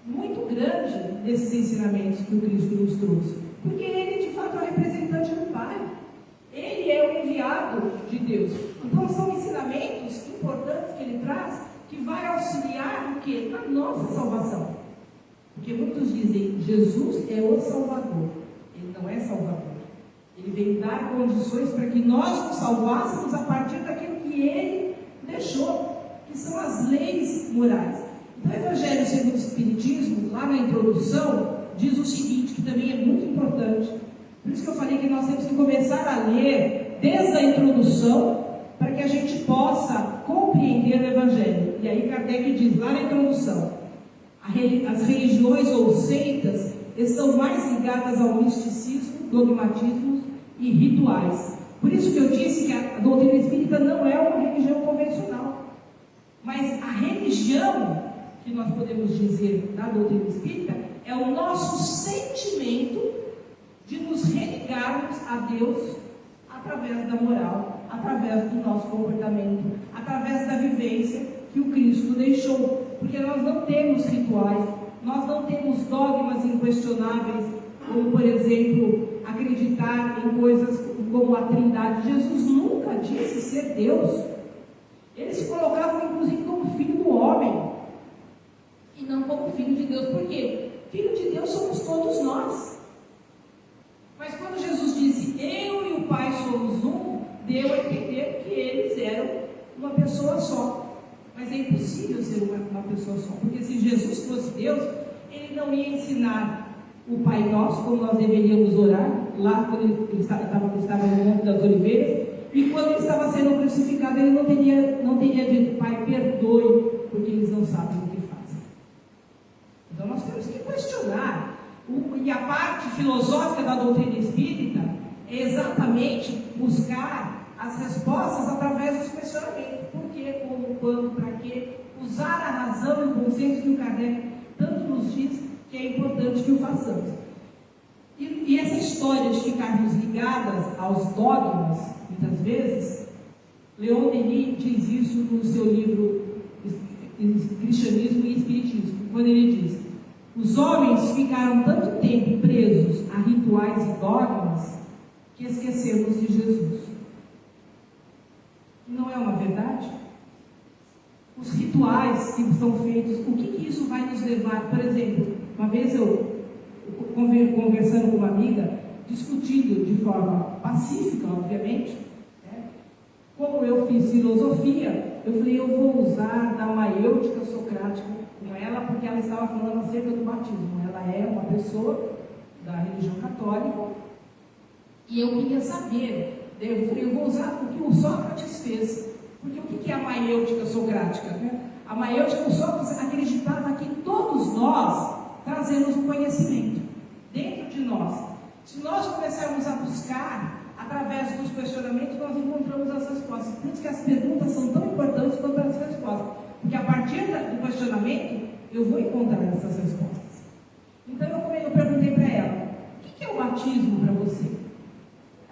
muito grande desses ensinamentos que o Cristo nos trouxe. Porque ele de fato é o representante do Pai. Ele é o enviado de Deus. Então são ensinamentos importantes que ele traz, que vai auxiliar no quê? Na nossa salvação. Porque muitos dizem, Jesus é o Salvador. Ele não é Salvador. Ele veio dar condições para que nós nos salvássemos a partir daquilo que ele deixou, que são as leis morais. Então o Evangelho segundo o Espiritismo, lá na introdução, diz o seguinte, que também é muito importante. Por isso que eu falei que nós temos que começar a ler desde a introdução, para que a gente possa compreender o Evangelho. E aí Kardec diz lá na introdução, as religiões ou seitas estão mais ligadas ao misticismo, dogmatismos e rituais. Por isso que eu disse que a doutrina espírita não é uma religião convencional. Mas a religião que nós podemos dizer da doutrina espírita é o nosso sentimento de nos religarmos a Deus através da moral, através do nosso comportamento, através da vivência que o Cristo deixou. Porque nós não temos rituais, nós não temos dogmas inquestionáveis, como por exemplo, acreditar em coisas como a Trindade. Jesus nunca disse ser Deus. Ele se colocava inclusive como filho do homem e não como filho de Deus. Por quê? Filho de Deus somos todos nós. Mas quando Jesus disse, eu e o Pai somos um, deu a entender que eles eram uma pessoa só. Mas é impossível ser uma pessoa só, porque se Jesus fosse Deus, ele não ia ensinar o Pai Nosso, como nós deveríamos orar, lá quando ele estava no Monte das Oliveiras, e quando ele estava sendo crucificado, ele não teria dito, Pai, perdoe, porque eles não sabem o que fazem. Então nós temos que questionar. E a parte filosófica da doutrina espírita, é exatamente buscar as respostas através dos questionamentos. Por quê, como, quando, para quê? Usar a razão e o bom senso que o Kardec tanto nos diz que é importante que o façamos. E essa história de ficarmos ligadas aos dogmas, muitas vezes, Leon Denis diz isso no seu livro Cristianismo e Espiritismo, quando ele diz: os homens ficaram tanto tempo presos a rituais e dogmas que esquecemos de Jesus. Não é uma verdade? Os rituais que são feitos, o que isso vai nos levar? Por exemplo, uma vez eu conversando com uma amiga, discutindo de forma pacífica, obviamente, né? Como eu fiz filosofia, eu falei, eu vou usar da maêutica socrática com ela, porque ela estava falando acerca do batismo. Ela é uma pessoa da religião católica, e eu queria saber, eu falei, eu vou usar o que o Sócrates fez, porque o que é a maêutica socrática? Né? A maêutica, o Sócrates acreditava que todos nós trazemos um conhecimento dentro de nós. Se nós começarmos a buscar através dos questionamentos, nós encontramos as respostas. Por isso que as perguntas são tão importantes quanto as respostas, porque a partir do questionamento eu vou encontrar essas respostas. Então eu perguntei para ela: o que é o batismo para você?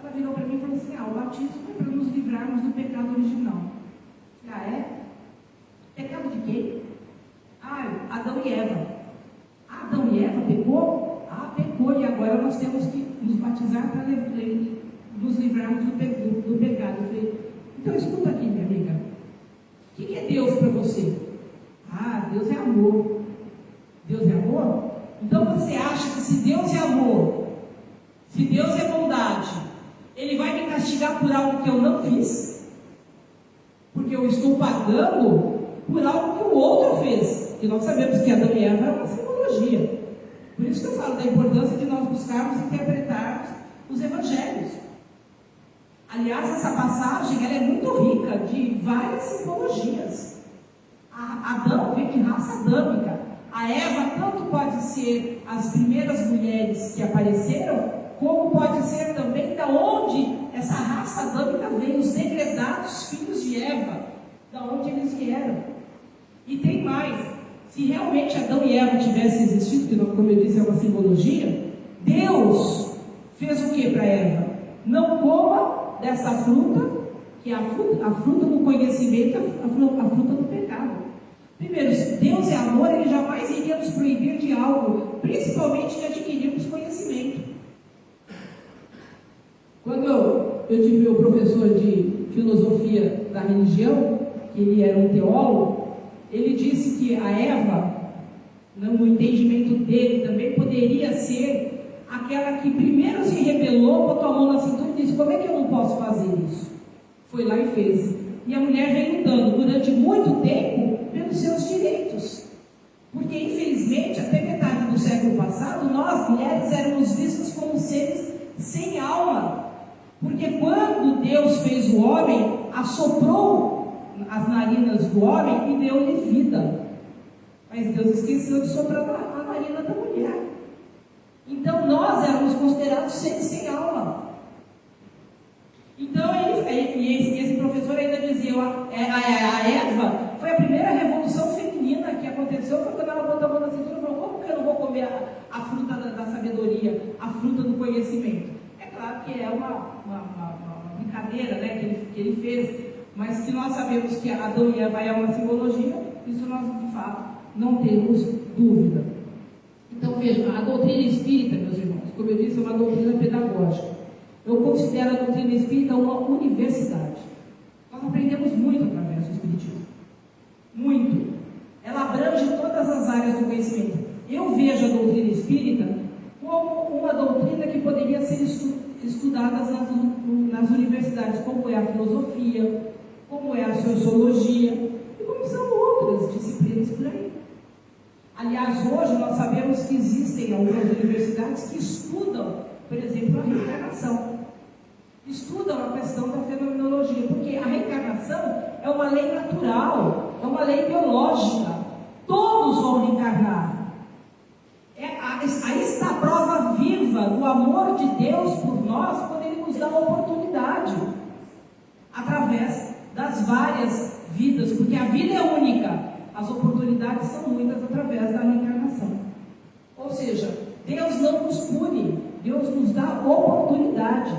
Ela virou para mim e falou assim: o batismo é para nos livrarmos do pecado original. É? Pecado de quem? Adão e Eva. Adão e Eva pecou? Pecou, e agora nós temos que nos batizar para nos livrarmos do pecado. Eu falei, então escuta aqui, minha amiga, o que é Deus para você? Deus é amor. Deus é amor? Então você acha que se Deus é amor, se Deus é bondade, Ele vai me castigar por algo que eu não fiz? Porque eu estou pagando por algo que o outro fez. E nós sabemos que Adão e Eva é uma simbologia. Por isso que eu falo da importância de nós buscarmos e interpretarmos os evangelhos. Aliás, essa passagem ela é muito rica de várias simbologias. Adão vem de raça adâmica. A Eva tanto pode ser as primeiras mulheres que apareceram, como pode ser também da onde essa raça adâmica veio, os degredados filhos de Eva, da onde eles vieram. E tem mais. Se realmente Adão e Eva tivessem existido, que como eu disse é uma simbologia, Deus fez o que para Eva? Não coma dessa fruta, que é a fruta do conhecimento, a fruta do pecado. Primeiro, se Deus é amor, Ele jamais iria nos proibir de algo, principalmente de adquirirmos conhecimento. Quando eu tive meu professor de filosofia da religião, que ele era um teólogo, ele disse que a Eva, no entendimento dele, também poderia ser aquela que primeiro se rebelou, botou a mão na cintura e disse: como é que eu não posso fazer isso? Foi lá e fez. E a mulher vem lutando durante muito tempo pelos seus direitos. Porque, infelizmente, até metade do século passado, nós, mulheres, éramos vistas como seres sem alma. Porque quando Deus fez o homem, assoprou as narinas do homem e deu-lhe vida. Mas Deus esqueceu de soprar a narina da mulher. Então nós éramos considerados seres sem alma. Então esse professor ainda dizia: a Eva foi a primeira revolução feminina que aconteceu, foi quando ela botou a mão na cintura e falou: como que eu não vou comer a fruta da sabedoria, a fruta do conhecimento? É claro que é uma brincadeira, né, que ele fez. Mas que nós sabemos que Adão e Eva é uma simbologia, isso nós de fato não temos dúvida. Então vejam, a doutrina espírita, meus irmãos, como eu disse, é uma doutrina pedagógica. Eu considero a doutrina espírita uma universidade. Nós aprendemos muito através do espiritismo. Muito. Ela abrange todas as áreas do conhecimento. Eu vejo a doutrina espírita como uma doutrina que poderia ser estudada nas universidades, como é a filosofia, como é a sociologia e como são outras disciplinas por aí. Aliás, hoje nós sabemos que existem algumas universidades que estudam, por exemplo, a reencarnação. Estudam a questão da fenomenologia, porque a reencarnação é uma lei natural, é uma lei biológica. Todos vão reencarnar. Aí está a prova viva do amor de Deus por nós, quando Ele nos nos dá oportunidade através das várias vidas, porque a vida é única, as oportunidades são muitas através da reencarnação. Ou seja, Deus não nos pune, Deus nos dá oportunidade.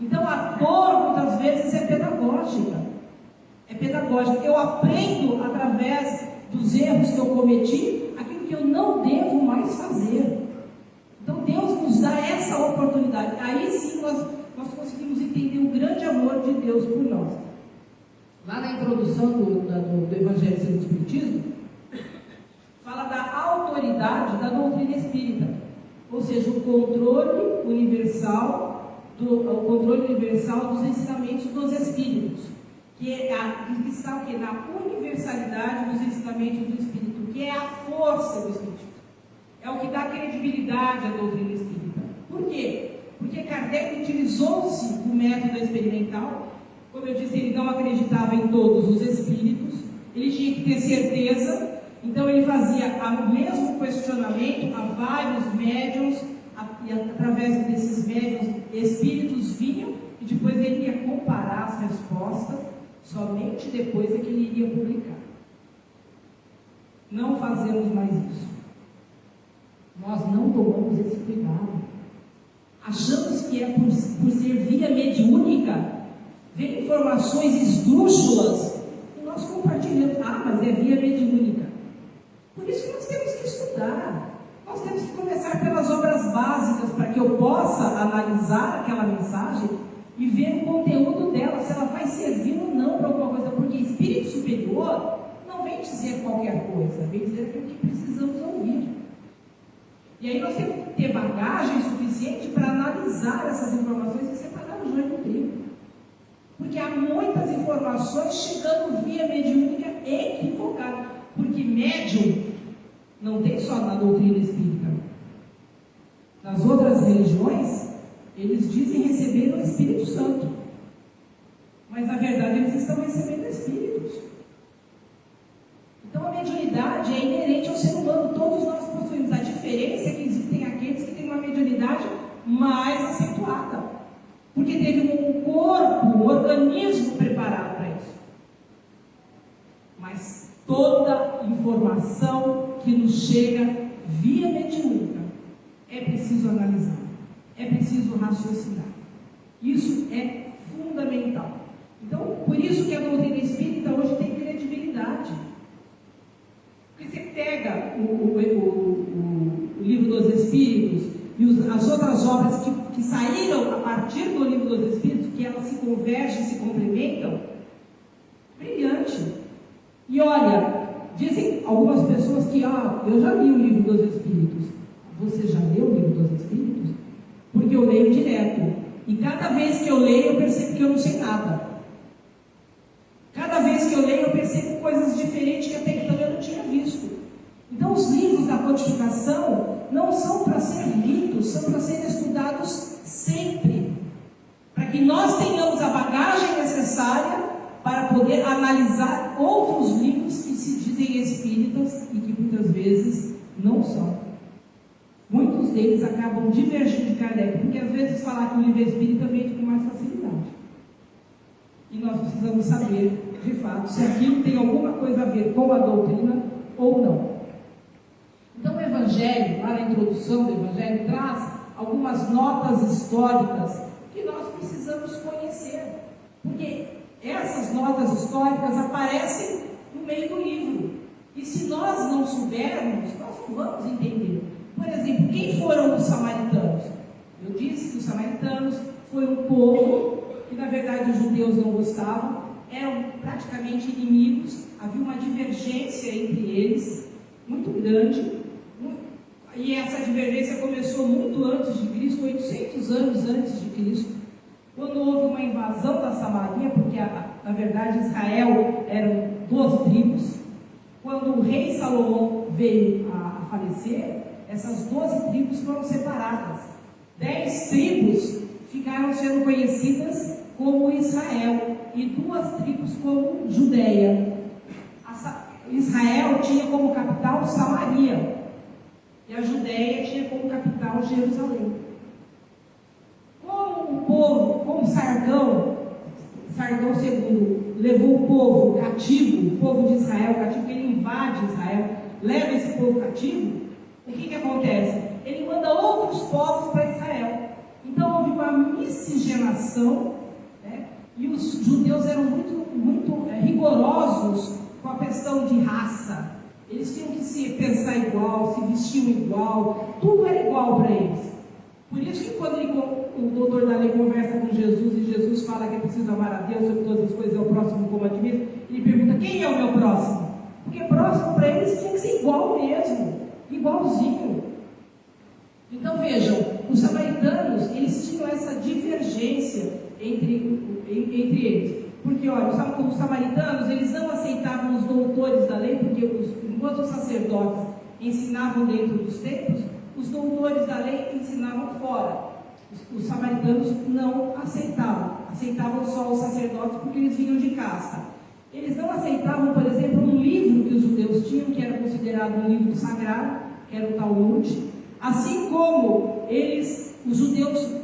Então a dor muitas vezes é pedagógica. É pedagógica. Eu aprendo através dos erros que eu cometi, aquilo que eu não devo mais fazer. Então Deus nos dá essa oportunidade. Aí sim nós conseguimos entender o grande amor de Deus por nós. Lá na introdução do Evangelho segundo o Espiritismo, fala da autoridade da doutrina espírita, ou seja, o controle universal dos ensinamentos dos espíritos, que está o quê? Na universalidade dos ensinamentos do espírito, que é a força do espírito, é o que dá credibilidade à doutrina espírita. Por quê? Porque Kardec utilizou-se do método experimental. Como eu disse, ele não acreditava em todos os espíritos, ele tinha que ter certeza, então ele fazia o mesmo questionamento a vários médiuns, e através desses médiuns, espíritos vinham, e depois ele ia comparar as respostas, somente depois é que ele iria publicar. Não fazemos mais isso. Nós não tomamos esse cuidado. Achamos que é por ser via mediúnica, vem informações esdrúxulas e nós compartilhamos. Mas é via mediúnica. Por isso que nós temos que estudar. Nós temos que começar pelas obras básicas para que eu possa analisar aquela mensagem e ver o conteúdo dela, se ela vai servir ou não para alguma coisa. Porque espírito superior não vem dizer qualquer coisa, vem dizer aquilo que precisamos ouvir. E aí nós temos que ter bagagem suficiente para analisar essas informações e separar o joio do trigo. Porque há muitas informações chegando via mediúnica equivocada. Porque médium não tem só na doutrina espírita. Nas outras religiões, eles dizem receber o Espírito Santo. Mas na verdade eles estão recebendo espíritos. Então a mediunidade é inerente ao ser humano. Todos nós possuímos. A diferença é que existem aqueles que têm uma mediunidade mais acentuada. Porque teve um corpo, um organismo preparado para isso. Mas toda informação que nos chega via mediúnica é preciso analisar, é preciso raciocinar. Isso é fundamental. Então, por isso que a doutrina espírita hoje tem credibilidade. Porque você pega o Livro dos Espíritos e as outras obras que saíram a partir do Livro dos Espíritos, que elas se convergem, se complementam, brilhante. E olha, dizem algumas pessoas que eu já li o Livro dos Espíritos. Você já leu o Livro dos Espíritos? Porque eu leio direto. E cada vez que eu leio, eu percebo que eu não sei nada. Cada vez que eu leio, eu percebo coisas diferentes que até então eu não tinha visto. Então, os livros da codificação não são para ser lidos, são para serem estudados sempre. Para que nós tenhamos a bagagem necessária para poder analisar outros livros que se dizem espíritas e que muitas vezes não são. Muitos deles acabam divergindo de Kardec, porque às vezes falar que o livro é espírita vem com mais facilidade. E nós precisamos saber, de fato, se aquilo tem alguma coisa a ver com a doutrina ou não. Então o Evangelho, lá na introdução do Evangelho, traz algumas notas históricas que nós precisamos conhecer. Porque essas notas históricas aparecem no meio do livro. E se nós não soubermos, nós não vamos entender. Por exemplo, quem foram os samaritanos? Eu disse que os samaritanos foi um povo que, na verdade, os judeus não gostavam, eram praticamente inimigos, havia uma divergência entre eles, muito grande, e essa divergência começou muito antes de Cristo, 800 anos antes de Cristo, quando houve uma invasão da Samaria, porque, na verdade, Israel eram 12 tribos. Quando o rei Salomão veio a falecer, essas 12 tribos foram separadas. 10 tribos ficaram sendo conhecidas como Israel e 2 tribos como Judeia. Israel tinha como capital Samaria e a Judeia tinha como capital Jerusalém. Como Sargão II levou o povo cativo, o povo de Israel cativo, que ele invade Israel, leva esse povo cativo, o que acontece? Ele manda outros povos para Israel. Então houve uma miscigenação, né? E os judeus eram muito rigorosos com a questão de raça. Eles tinham que se pensar igual, se vestiam igual, tudo era igual para eles. Por isso que quando o doutor da lei conversa com Jesus e Jesus fala que é preciso amar a Deus sobre todas as coisas, é o próximo como a ti mesmo, ele pergunta: quem é o meu próximo? Porque próximo para eles tinha que ser igual mesmo, igualzinho. Então vejam, os samaritanos, eles tinham essa divergência entre eles. Porque, olha, os samaritanos, eles não aceitavam os doutores da lei, porque enquanto os sacerdotes ensinavam dentro dos templos, os doutores da lei ensinavam fora. Os samaritanos não aceitavam só os sacerdotes porque eles vinham de casta. Eles não aceitavam, por exemplo, um livro que os judeus tinham, que era considerado um livro sagrado, que era o Talmud, assim como os judeus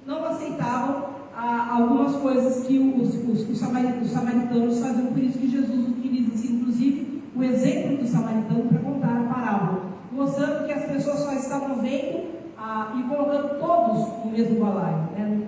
não aceitavam algumas coisas que os samaritanos faziam. Por isso que Jesus utiliza, inclusive, o exemplo do samaritano para contar a parábola, mostrando que as pessoas só estavam vendo e colocando todos no mesmo balaio, né?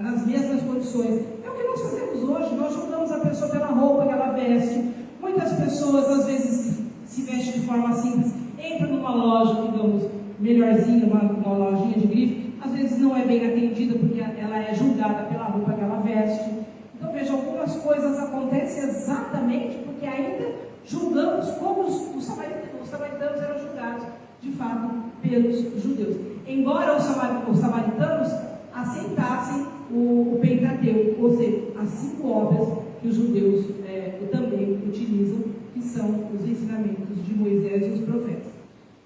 Nas mesmas condições. É o que nós fazemos hoje. Nós julgamos a pessoa pela roupa que ela veste. Muitas pessoas, às vezes, se vestem de forma simples, entram numa loja, digamos, melhorzinha, uma lojinha de grife, às vezes não é bem atendida porque ela é julgada pela roupa que ela veste. Então, veja, algumas coisas acontecem exatamente porque ainda julgamos como os samaritanos eram julgados, de fato, pelos judeus. Embora os samaritanos aceitassem o Pentateuco, ou seja, as 5 obras que os judeus também utilizam, que são os ensinamentos de Moisés e os profetas.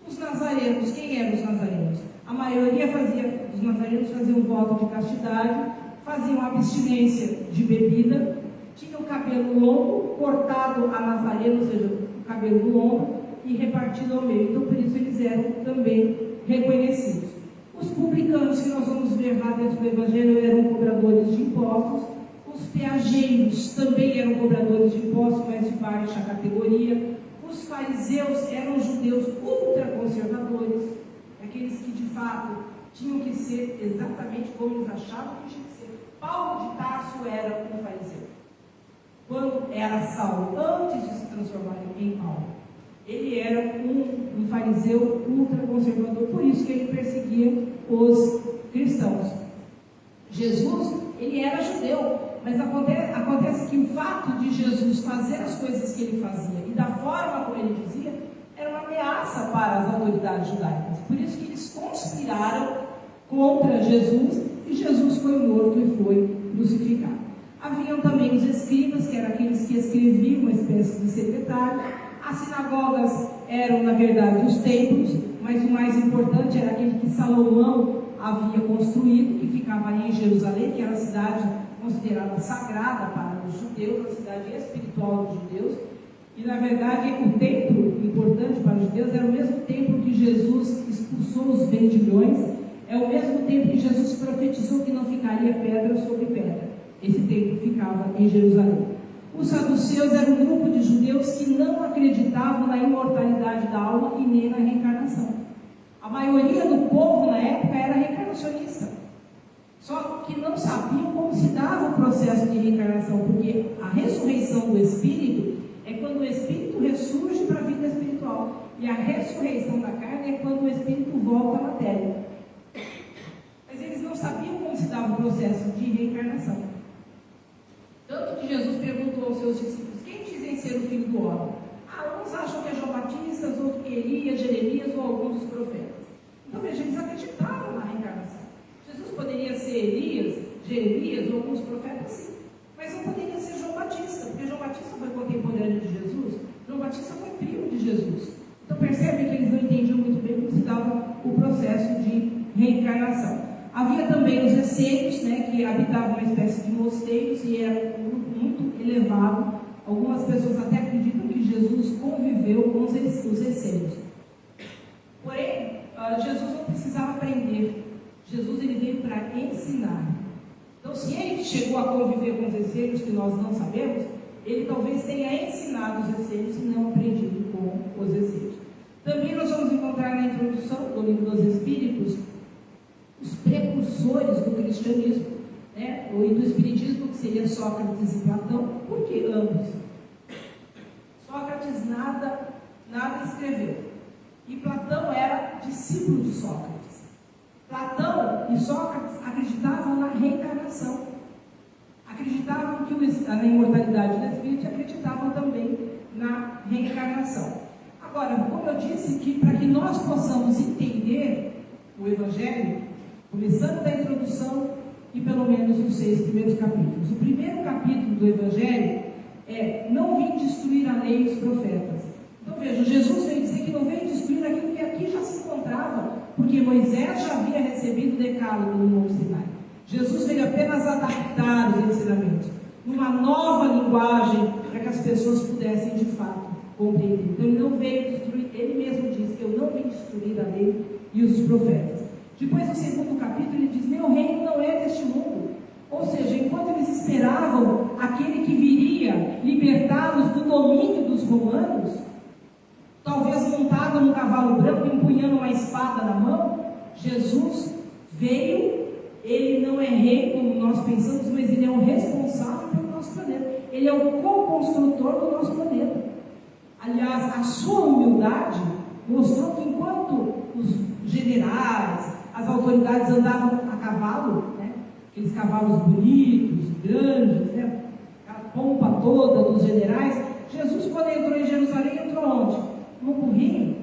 Os nazarenos, quem eram os nazarenos? A maioria dos nazarenos faziam voto de castidade, faziam abstinência de bebida, tinham o cabelo longo, cortado a nazareno, ou seja, o cabelo do ombro, e repartido ao meio. Então, por isso, eles eram também reconhecidos. Os publicanos, que nós vamos ver lá dentro do Evangelho, eram cobradores de impostos. Os peageiros também eram cobradores de impostos, mas de baixa categoria. Os fariseus eram judeus ultraconservadores, aqueles que, de fato, tinham que ser exatamente como eles achavam que tinha que ser. Paulo de Tarso era um fariseu. Quando era Saulo, antes de se transformar em Paulo, ele era um fariseu ultraconservador, por isso que ele perseguia os cristãos. Jesus, ele era judeu, mas acontece que o fato de Jesus fazer as coisas que ele fazia e da forma como ele dizia, era uma ameaça para as autoridades judaicas. Por isso que eles conspiraram contra Jesus, e Jesus foi morto e foi crucificado. Haviam também os escribas, que eram aqueles que escreviam, uma espécie de secretário. As sinagogas eram, na verdade, os templos, mas o mais importante era aquele que Salomão havia construído, que ficava ali em Jerusalém, que era a cidade considerada sagrada para os judeus, a cidade espiritual dos judeus. E, na verdade, o templo importante para os judeus era o mesmo templo que Jesus expulsou os vendilhões, é o mesmo templo que Jesus profetizou que não ficaria pedra sobre pedra. Esse templo ficava em Jerusalém. Os saduceus eram um grupo de judeus que não acreditavam na imortalidade da alma e nem na reencarnação. A maioria do povo na época era reencarnacionista, só que não sabiam como se dava o processo de reencarnação, porque a ressurreição do espírito é quando o espírito ressurge para a vida espiritual, e a ressurreição da carne é quando o espírito volta à matéria. Mas eles não sabiam como se dava o processo de reencarnação. Tanto que Jesus perguntou aos seus discípulos: quem dizem ser o filho do homem? Uns acham que é João Batista, outros que Elias, Jeremias ou alguns dos profetas. Então veja, eles acreditavam na reencarnação. Jesus poderia ser Elias, Jeremias ou alguns profetas, sim, mas não poderia ser João Batista, porque João Batista foi contemporâneo de Jesus, João Batista foi primo de Jesus. Então percebe que eles não entendiam muito bem como se dava o processo de reencarnação. Havia também os essênios, né, que habitavam uma espécie de mosteiros e era um grupo muito elevado. Algumas pessoas até acreditam que Jesus conviveu com os essênios. Porém, Jesus não precisava aprender. Jesus ele veio para ensinar. Então Então, se ele chegou a conviver com os essênios que nós não sabemos, ele talvez tenha ensinado os essênios e não aprendido com os essênios. Também nós vamos encontrar na introdução do Livro dos Espíritos os precursores do cristianismo, né? Ou do espiritismo, que seria Sócrates e Platão. Por que ambos? Sócrates nada escreveu, e Platão era discípulo de Sócrates. Platão e Sócrates acreditavam na reencarnação, acreditavam na imortalidade do espírito e acreditavam também na reencarnação. Agora, como eu disse, que para que nós possamos entender o Evangelho, começando da introdução e pelo menos os 6 primeiros capítulos. O primeiro capítulo do Evangelho é: não vim destruir a lei e os profetas. Então veja, Jesus veio dizer que não veio destruir aquilo que aqui já se encontrava, porque Moisés já havia recebido o decálogo no Monte Sinai. Jesus veio apenas adaptar os ensinamentos, numa nova linguagem, para que as pessoas pudessem de fato compreender. Então ele não veio destruir, ele mesmo diz que eu não vim destruir a lei e os profetas. Depois no segundo capítulo ele diz: meu reino não é deste mundo. Ou seja, enquanto eles esperavam aquele que viria libertá-los do domínio dos romanos, talvez montado num cavalo branco, empunhando uma espada na mão, Jesus veio. Ele não é rei como nós pensamos, mas ele é o responsável pelo nosso planeta. Ele é o co-construtor do nosso planeta. Aliás, a sua humildade mostrou que enquanto os generais, as autoridades andavam a cavalo, né, aqueles cavalos bonitos, grandes, né, a pompa toda dos generais, Jesus, quando entrou em Jerusalém, entrou onde? Num burrinho,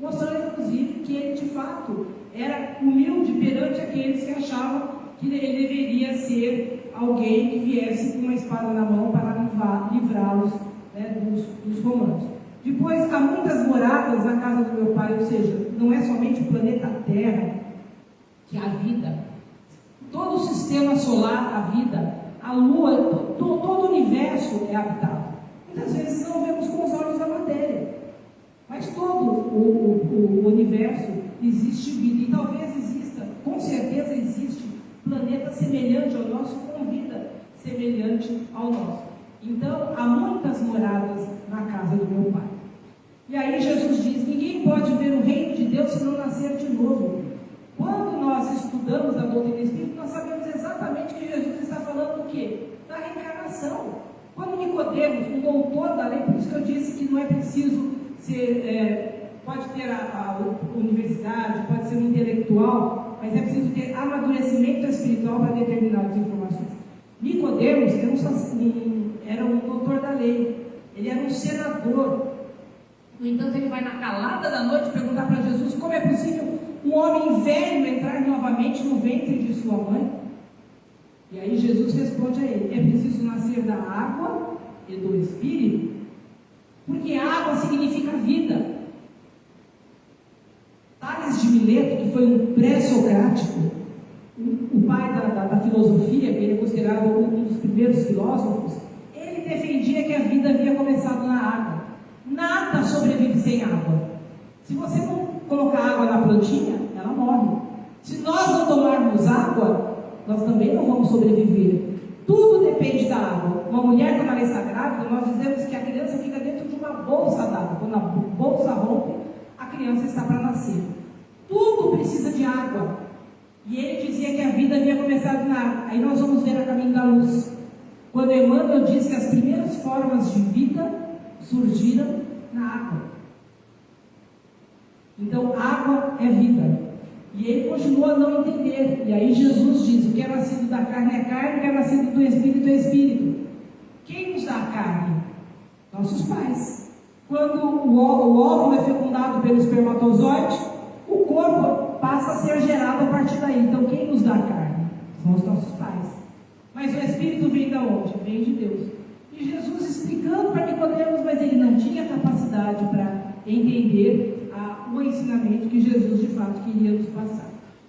mostrando inclusive que ele de fato era humilde perante aqueles que achavam que ele deveria ser alguém que viesse com uma espada na mão para livrá-los, né, dos romanos. Depois, há muitas moradas na casa do meu pai, ou seja, não é somente o planeta Terra que há vida, todo o sistema solar há vida, a Lua, todo o universo é habitado. Muitas vezes não vemos com os olhos da matéria, mas todo o universo existe vida, e talvez exista, com certeza existe, planeta semelhante ao nosso, com vida semelhante ao nosso. Então, há muitas moradas na casa do meu pai. E aí Jesus diz: ninguém pode ver o reino de Deus se não nascer de novo. Quando nós estudamos a doutrina espírita, nós sabemos exatamente que Jesus está falando do quê? Da reencarnação. Quando Nicodemos, o doutor da lei, por isso que eu disse que não é preciso ser, pode ter a universidade, pode ser um intelectual, mas é preciso ter amadurecimento espiritual para determinadas informações. Nicodemos era um doutor da lei, ele era um senador. No entanto, ele vai na calada da noite perguntar para Jesus como é possível um homem velho entrar novamente no ventre de sua mãe. E aí Jesus responde a ele: é preciso nascer da água e do Espírito, porque água significa vida. Tales de Mileto, que foi um pré-socrático, o pai da filosofia, que ele é considerado um dos primeiros filósofos, ele defendia que a vida havia começado na água. Nada sobrevive sem água. Se você não colocar água na plantinha, ela morre. Se nós não tomarmos água, nós também não vamos sobreviver. Tudo depende da água. Uma mulher, quando ela está grávida, nós dizemos que a criança fica dentro de uma bolsa d'água. Quando a bolsa rompe, a criança está para nascer. Tudo precisa de água. E ele dizia que a vida havia começado na água. Aí nós vamos ver a caminho da luz, quando Emmanuel diz que as primeiras formas de vida surgiram na água. Então, água é vida. E ele continua a não entender. E aí Jesus diz: o que é nascido da carne é carne, o que é nascido do Espírito é Espírito. Quem nos dá a carne? Nossos pais. Quando o óvulo é fecundado pelo espermatozoide, o corpo passa a ser gerado a partir daí. Então, quem nos dá a carne? São os nossos pais. Mas o Espírito vem de onde? Vem de Deus. E Jesus explicando para Nicodemos, mas ele não tinha capacidade para entender o ensinamento que Jesus de fato queria nos passar.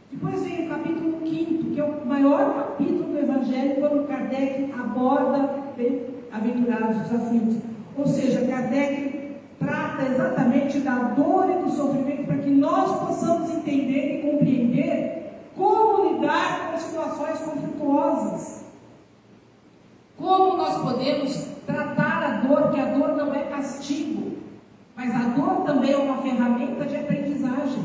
Depois vem o capítulo 5º, que é o maior capítulo do Evangelho, quando Kardec aborda Bem-aventurados os aflitos. Ou seja, Kardec trata exatamente da dor e do sofrimento para que nós possamos entender e compreender como lidar com situações conflituosas. podemos tratar a dor, que a dor não é castigo, mas a dor também é uma ferramenta de aprendizagem.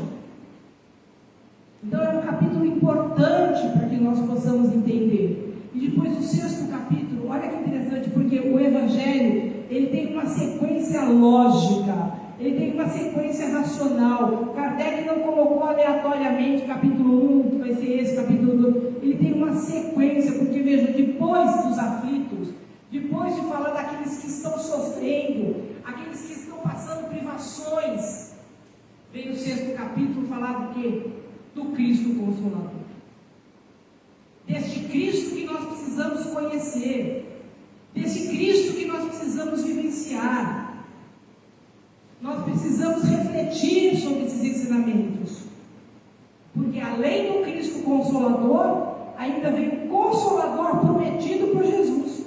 Então é um capítulo importante para que nós possamos entender. E depois o 6º capítulo, olha que interessante, porque o Evangelho, ele tem uma sequência lógica, ele tem uma sequência racional. Kardec não colocou aleatoriamente capítulo 1, que vai ser esse, capítulo 2. Ele tem uma sequência, porque veja, depois dos aflitos, depois de falar daqueles que estão sofrendo, aqueles que estão passando privações, vem o 6º capítulo falar do quê? Do Cristo Consolador. Deste Cristo que nós precisamos conhecer, desse Cristo que nós precisamos vivenciar. Nós precisamos refletir sobre esses ensinamentos, porque além do Cristo Consolador, ainda vem o Consolador prometido por Jesus,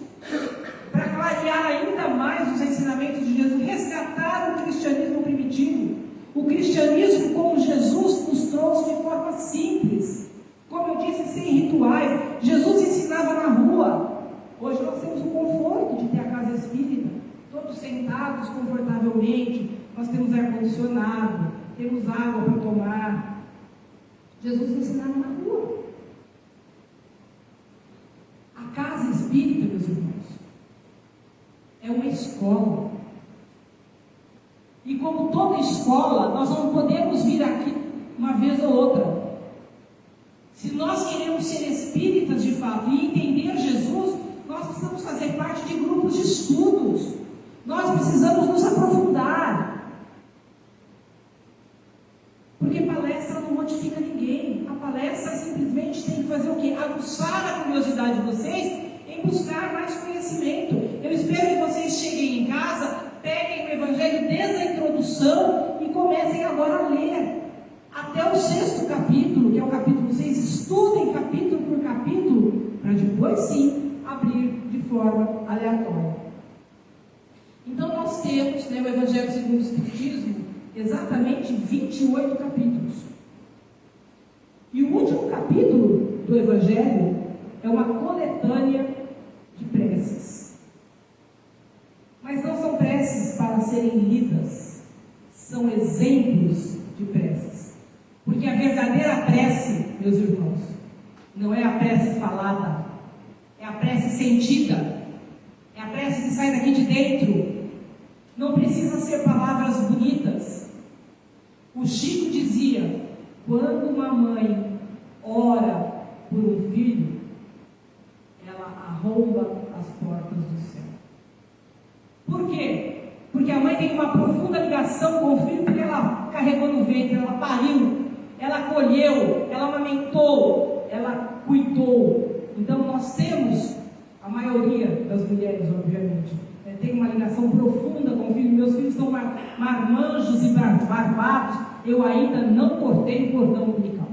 para clarear ainda mais os ensinamentos de Jesus, resgatar o cristianismo primitivo, o cristianismo como Jesus nos trouxe de forma simples, como eu disse, sem rituais. Jesus ensinava na rua. Hoje nós temos o conforto de ter a casa espírita, todos sentados confortavelmente, nós temos ar-condicionado, temos água para tomar. Jesus ensinava na rua. A casa espírita, meus irmãos, é uma escola. E como toda escola, nós não podemos vir aqui uma vez ou outra. Se nós queremos ser espíritas de fato e entender Jesus, nós precisamos fazer parte de grupos de estudos. Nós precisamos nos aprofundar. Porque palestra não modifica ninguém. A palestra simplesmente tem que fazer o quê? Aguçar a curiosidade de vocês em buscar mais conhecimento. Eu espero que vocês cheguem em casa, peguem o Evangelho desde a introdução e comecem agora a ler. Até o 6º capítulo, que é o capítulo 6, estudem capítulo por capítulo, para depois sim abrir de forma aleatória. Então nós temos, o Evangelho segundo o Espiritismo, exatamente 28 capítulos. E o último capítulo do Evangelho é uma coletânea de preces. Mas não são preces para serem lidas, são exemplos de preces. Porque a verdadeira prece, meus irmãos, não é a prece falada, é a prece sentida, é a prece que sai daqui de dentro. Não precisa ser palavras bonitas. O Chico dizia: quando uma mãe ora por um filho, ela arromba as portas do céu. Por quê? Porque a mãe tem uma profunda ligação com o filho, porque ela carregou no ventre, ela pariu, ela acolheu, ela amamentou, ela cuidou. Então nós temos, a maioria das mulheres, obviamente, tem uma ligação profunda com o filho. Meus filhos são marmanjos e barbados, eu ainda não cortei o cordão umbilical.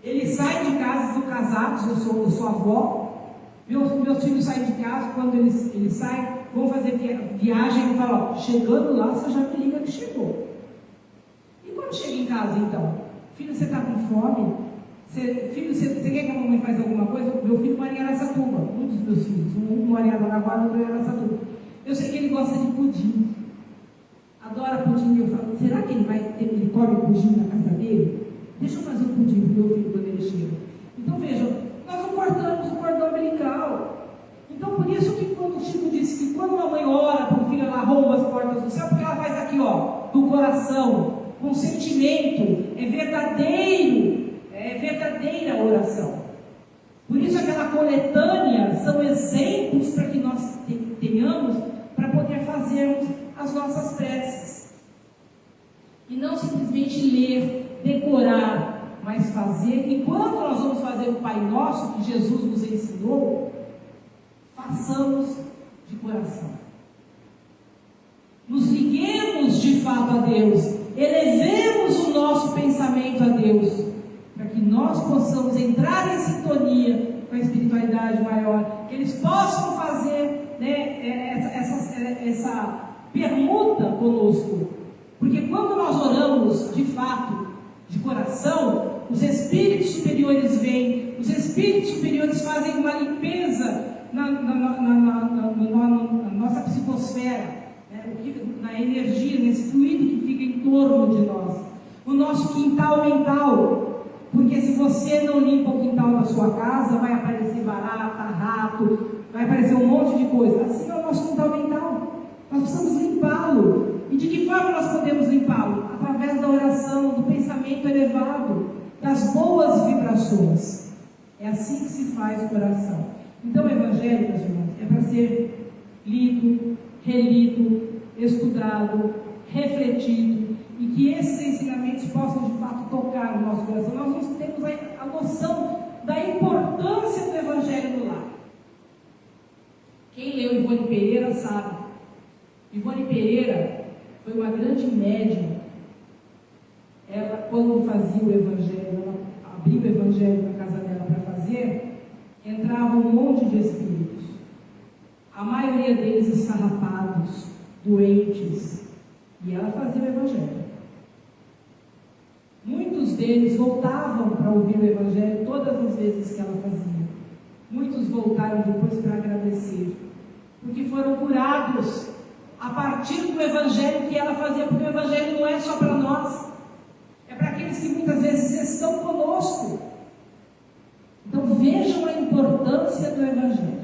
Eles saem de casa, são casados, eu sou avó, meus filhos saem de casa, quando eles saem, vão fazer viagem, eu falo: ó, chegando lá, você já me liga que chegou. E quando chega em casa, então? Filho, você está com fome? Filho, você quer que a mamãe faça alguma coisa? Meu filho mora em Araçatuba, um dos meus filhos, um mora em Araraquara, outro em Araçatuba. Eu sei que ele gosta de pudim, adora pudim. Eu falo: será que ele come pudim na casa dele? Deixa eu fazer um pudim para o meu filho quando ele chega. Então vejam, nós não cortamos o cordão umbilical. Então por isso que quando o Chico disse que quando uma mãe ora para o filho, ela arromba as portas do céu, porque ela faz aqui, ó, do coração, com sentimento, é verdadeira a oração. Por isso aquela coletânea são exemplos para que nós tenhamos, para poder fazermos as nossas preces. E não simplesmente ler, decorar, mas fazer. E quando nós vamos fazer o Pai Nosso, que Jesus nos ensinou, façamos de coração. Nos liguemos de fato a Deus, elevemos o nosso pensamento a Deus, para que nós possamos entrar em sintonia com a espiritualidade maior, que eles possam fazer, essa permuta conosco. Porque quando nós oramos de fato, de coração, os espíritos superiores vêm, os espíritos superiores fazem uma limpeza na nossa psicosfera, né? Na energia, nesse fluido que fica em torno de nós, o nosso quintal mental, porque se você não limpa o quintal da sua casa, vai aparecer barata, rato, vai aparecer um monte de coisa. Assim é o nosso quintal mental. Nós precisamos limpá-lo. E de que forma nós podemos limpá-lo? Através da oração, do pensamento elevado, das boas vibrações. É assim que se faz oração. Então o Evangelho, meus irmãos, é para ser lido, relido, estudado, refletido, e que esses ensinamentos possam de fato tocar o nosso coração. Nós não temos a noção da importância do Evangelho no lar. Quem leu Ivone Pereira sabe. Ivone Pereira foi uma grande médium. Ela, quando fazia o Evangelho, ela abria o Evangelho na casa dela para fazer, entrava um monte de espíritos. A maioria deles esfarrapados, doentes, e ela fazia o Evangelho. Muitos deles voltavam para ouvir o Evangelho todas as vezes que ela fazia. Muitos voltaram depois para agradecer, porque foram curados a partir do Evangelho que ela fazia, porque o Evangelho não é só para nós, é para aqueles que muitas vezes estão conosco. Então vejam a importância do Evangelho,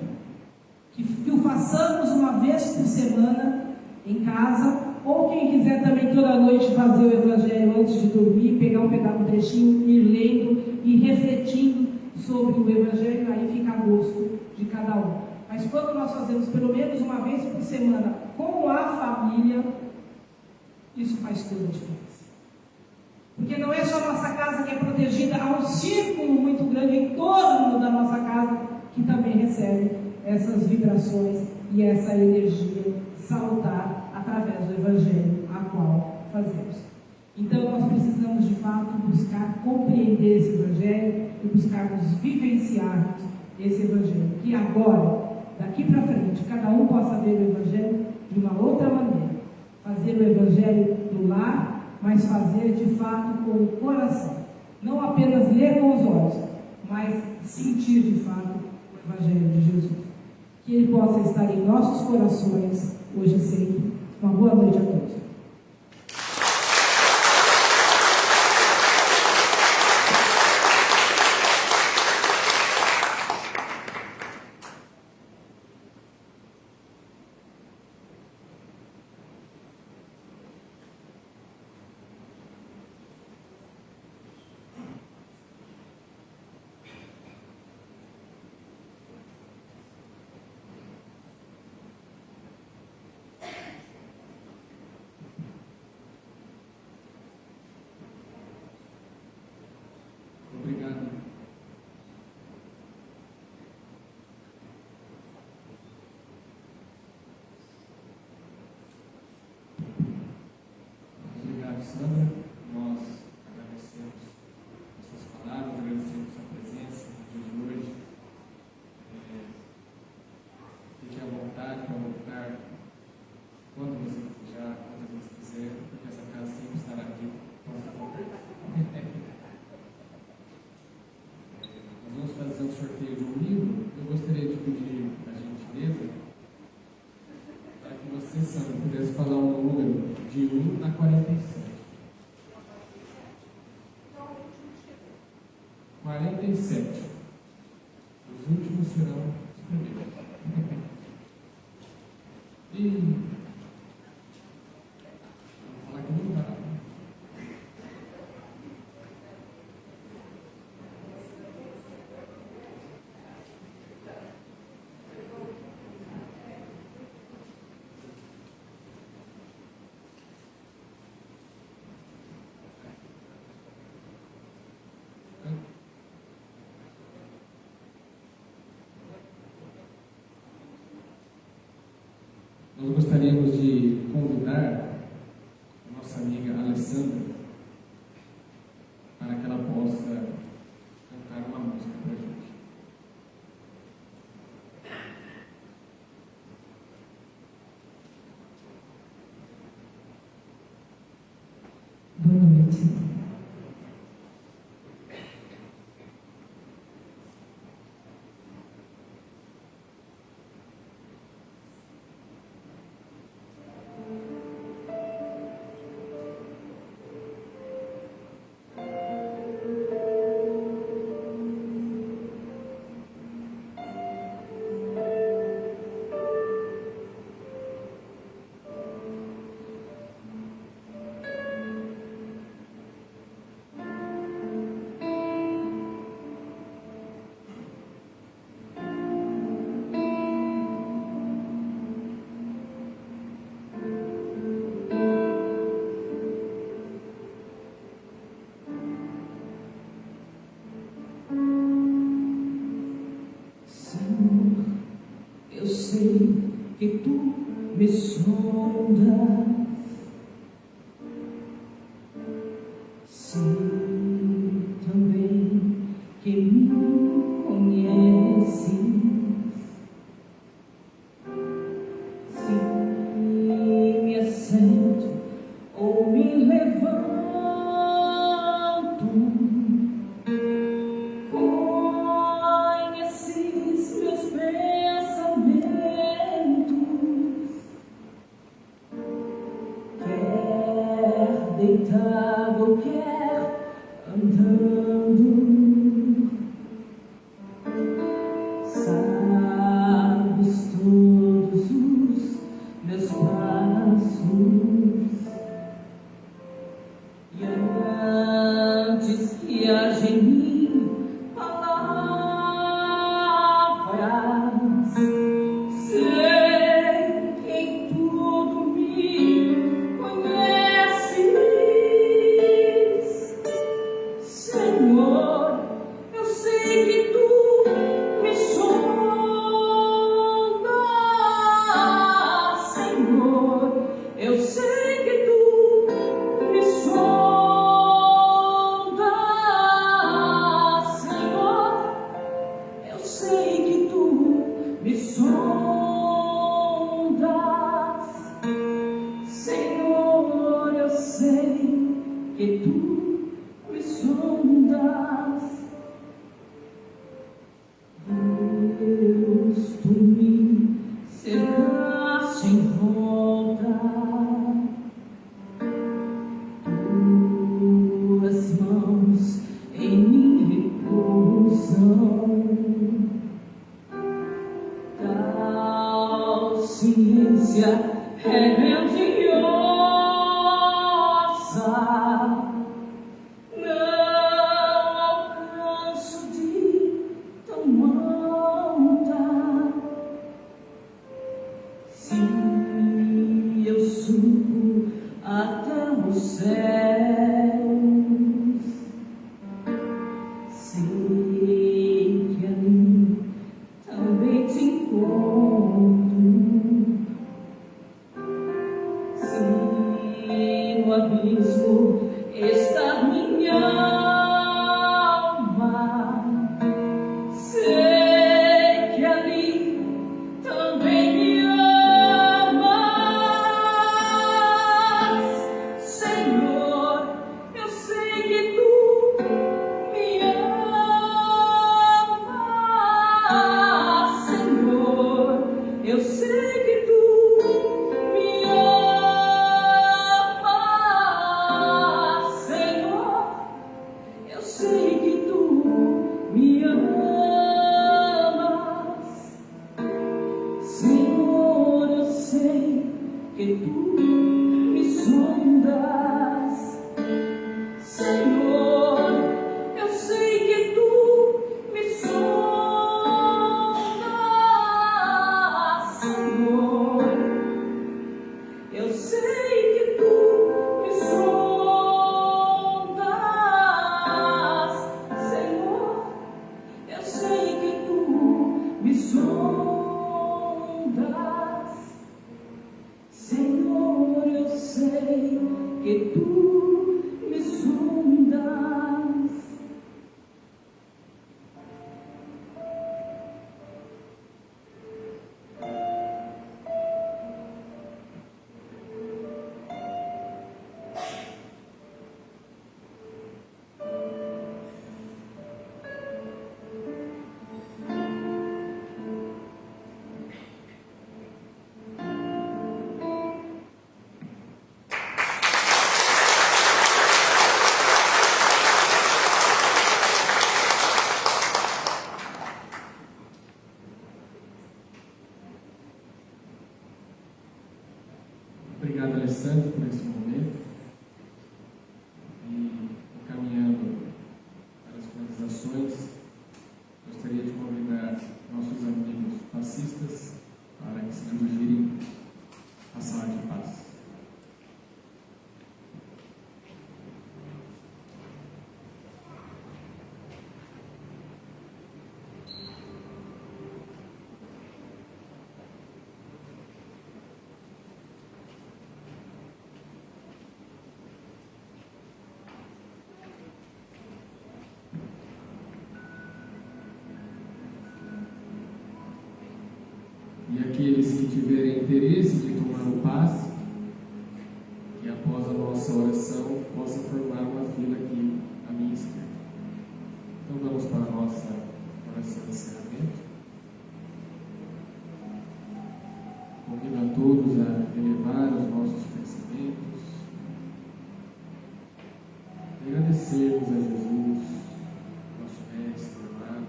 que o façamos uma vez por semana em casa, ou quem quiser também toda noite fazer o Evangelho antes de dormir, pegar um pedaço, um trechinho, ir lendo e refletindo sobre o Evangelho, aí fica a gosto de cada um. Mas quando nós fazemos pelo menos uma vez por semana com a família, isso faz toda a diferença. Porque não é só a nossa casa que é protegida, há um círculo muito grande em torno da nossa casa que também recebe essas vibrações e essa energia salutar através do Evangelho a qual fazemos. Então nós precisamos de fato buscar compreender esse Evangelho e buscarmos vivenciarmos esse Evangelho, que agora, daqui para frente, cada um possa ver o Evangelho de uma outra maneira, fazer o Evangelho no lar, mas fazer de fato com o coração, não apenas ler com os olhos, mas sentir de fato o Evangelho de Jesus. Que ele possa estar em nossos corações, hoje e sempre. Uma boa noite a todos. Obrigado. Obrigado, Sandra. Nós agradecemos as suas palavras, agradecemos a sua presença no dia de hoje. Fique à vontade para voltar quando você desejar, quando você quiser, porque essa casa sempre estará aqui. Nós vamos fazer um sorteio de um livro. Eu gostaria de pedir a gentileza para que você, Sandra, pudesse falar um número de 1 a 47. 47. Os últimos serão os primeiros. E vou falar que não dá. Nós gostaríamos de convidar a nossa amiga Alessandra para que ela possa cantar uma música para a gente. Boa noite. que tu me sondas. Sei também que me conheces. Se me assento ou me levanto, conheces meus pensamentos. Quer deitado ou quer andando, sabes todos os meus passos, e antes que haja em mim palavras, sei que em tudo me conheces. Senhor, eu sei que tu me sondas. Senhor, eu sei que tu me sondas. Senhor, eu sei que tu me sondas. Senhor, eu sei que tu me sondas. Deus, tu me cercaste em volta, tuas mãos em mim repousam. Tal ciência é grandiosa, não alcanço de tão alta. Se eu subo até os céus, sei que ali também te encontro. Se no abismo está minha alma, sei que ali também me amas. Senhor, eu sei que tu me amas. Senhor, eu sei que tu me amas. Senhor, eu sei que tu me amas. Senhor, eu sei que tu me sondas. Senhor, eu sei que tu me sondas. Senhor, eu sei que tu me sondas. Senhor, eu sei que tu me sondas. Senhor, eu sei que tu me sondas. aqueles que tiverem interesse de tomar o passe, que após a nossa oração possa formar uma fila aqui à minha esquerda. Então vamos para a nossa oração de encerramento. Convido a todos a elevar os nossos pensamentos, agradecermos a Jesus, nosso Mestre amado,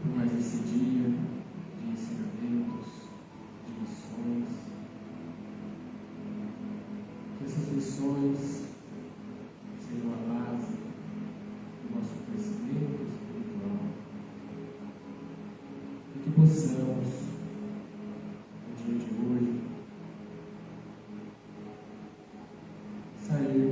por mais esse dia de ensinamentos, de lições, que essas lições sejam a base do nosso crescimento espiritual e que possamos, no dia de hoje, sair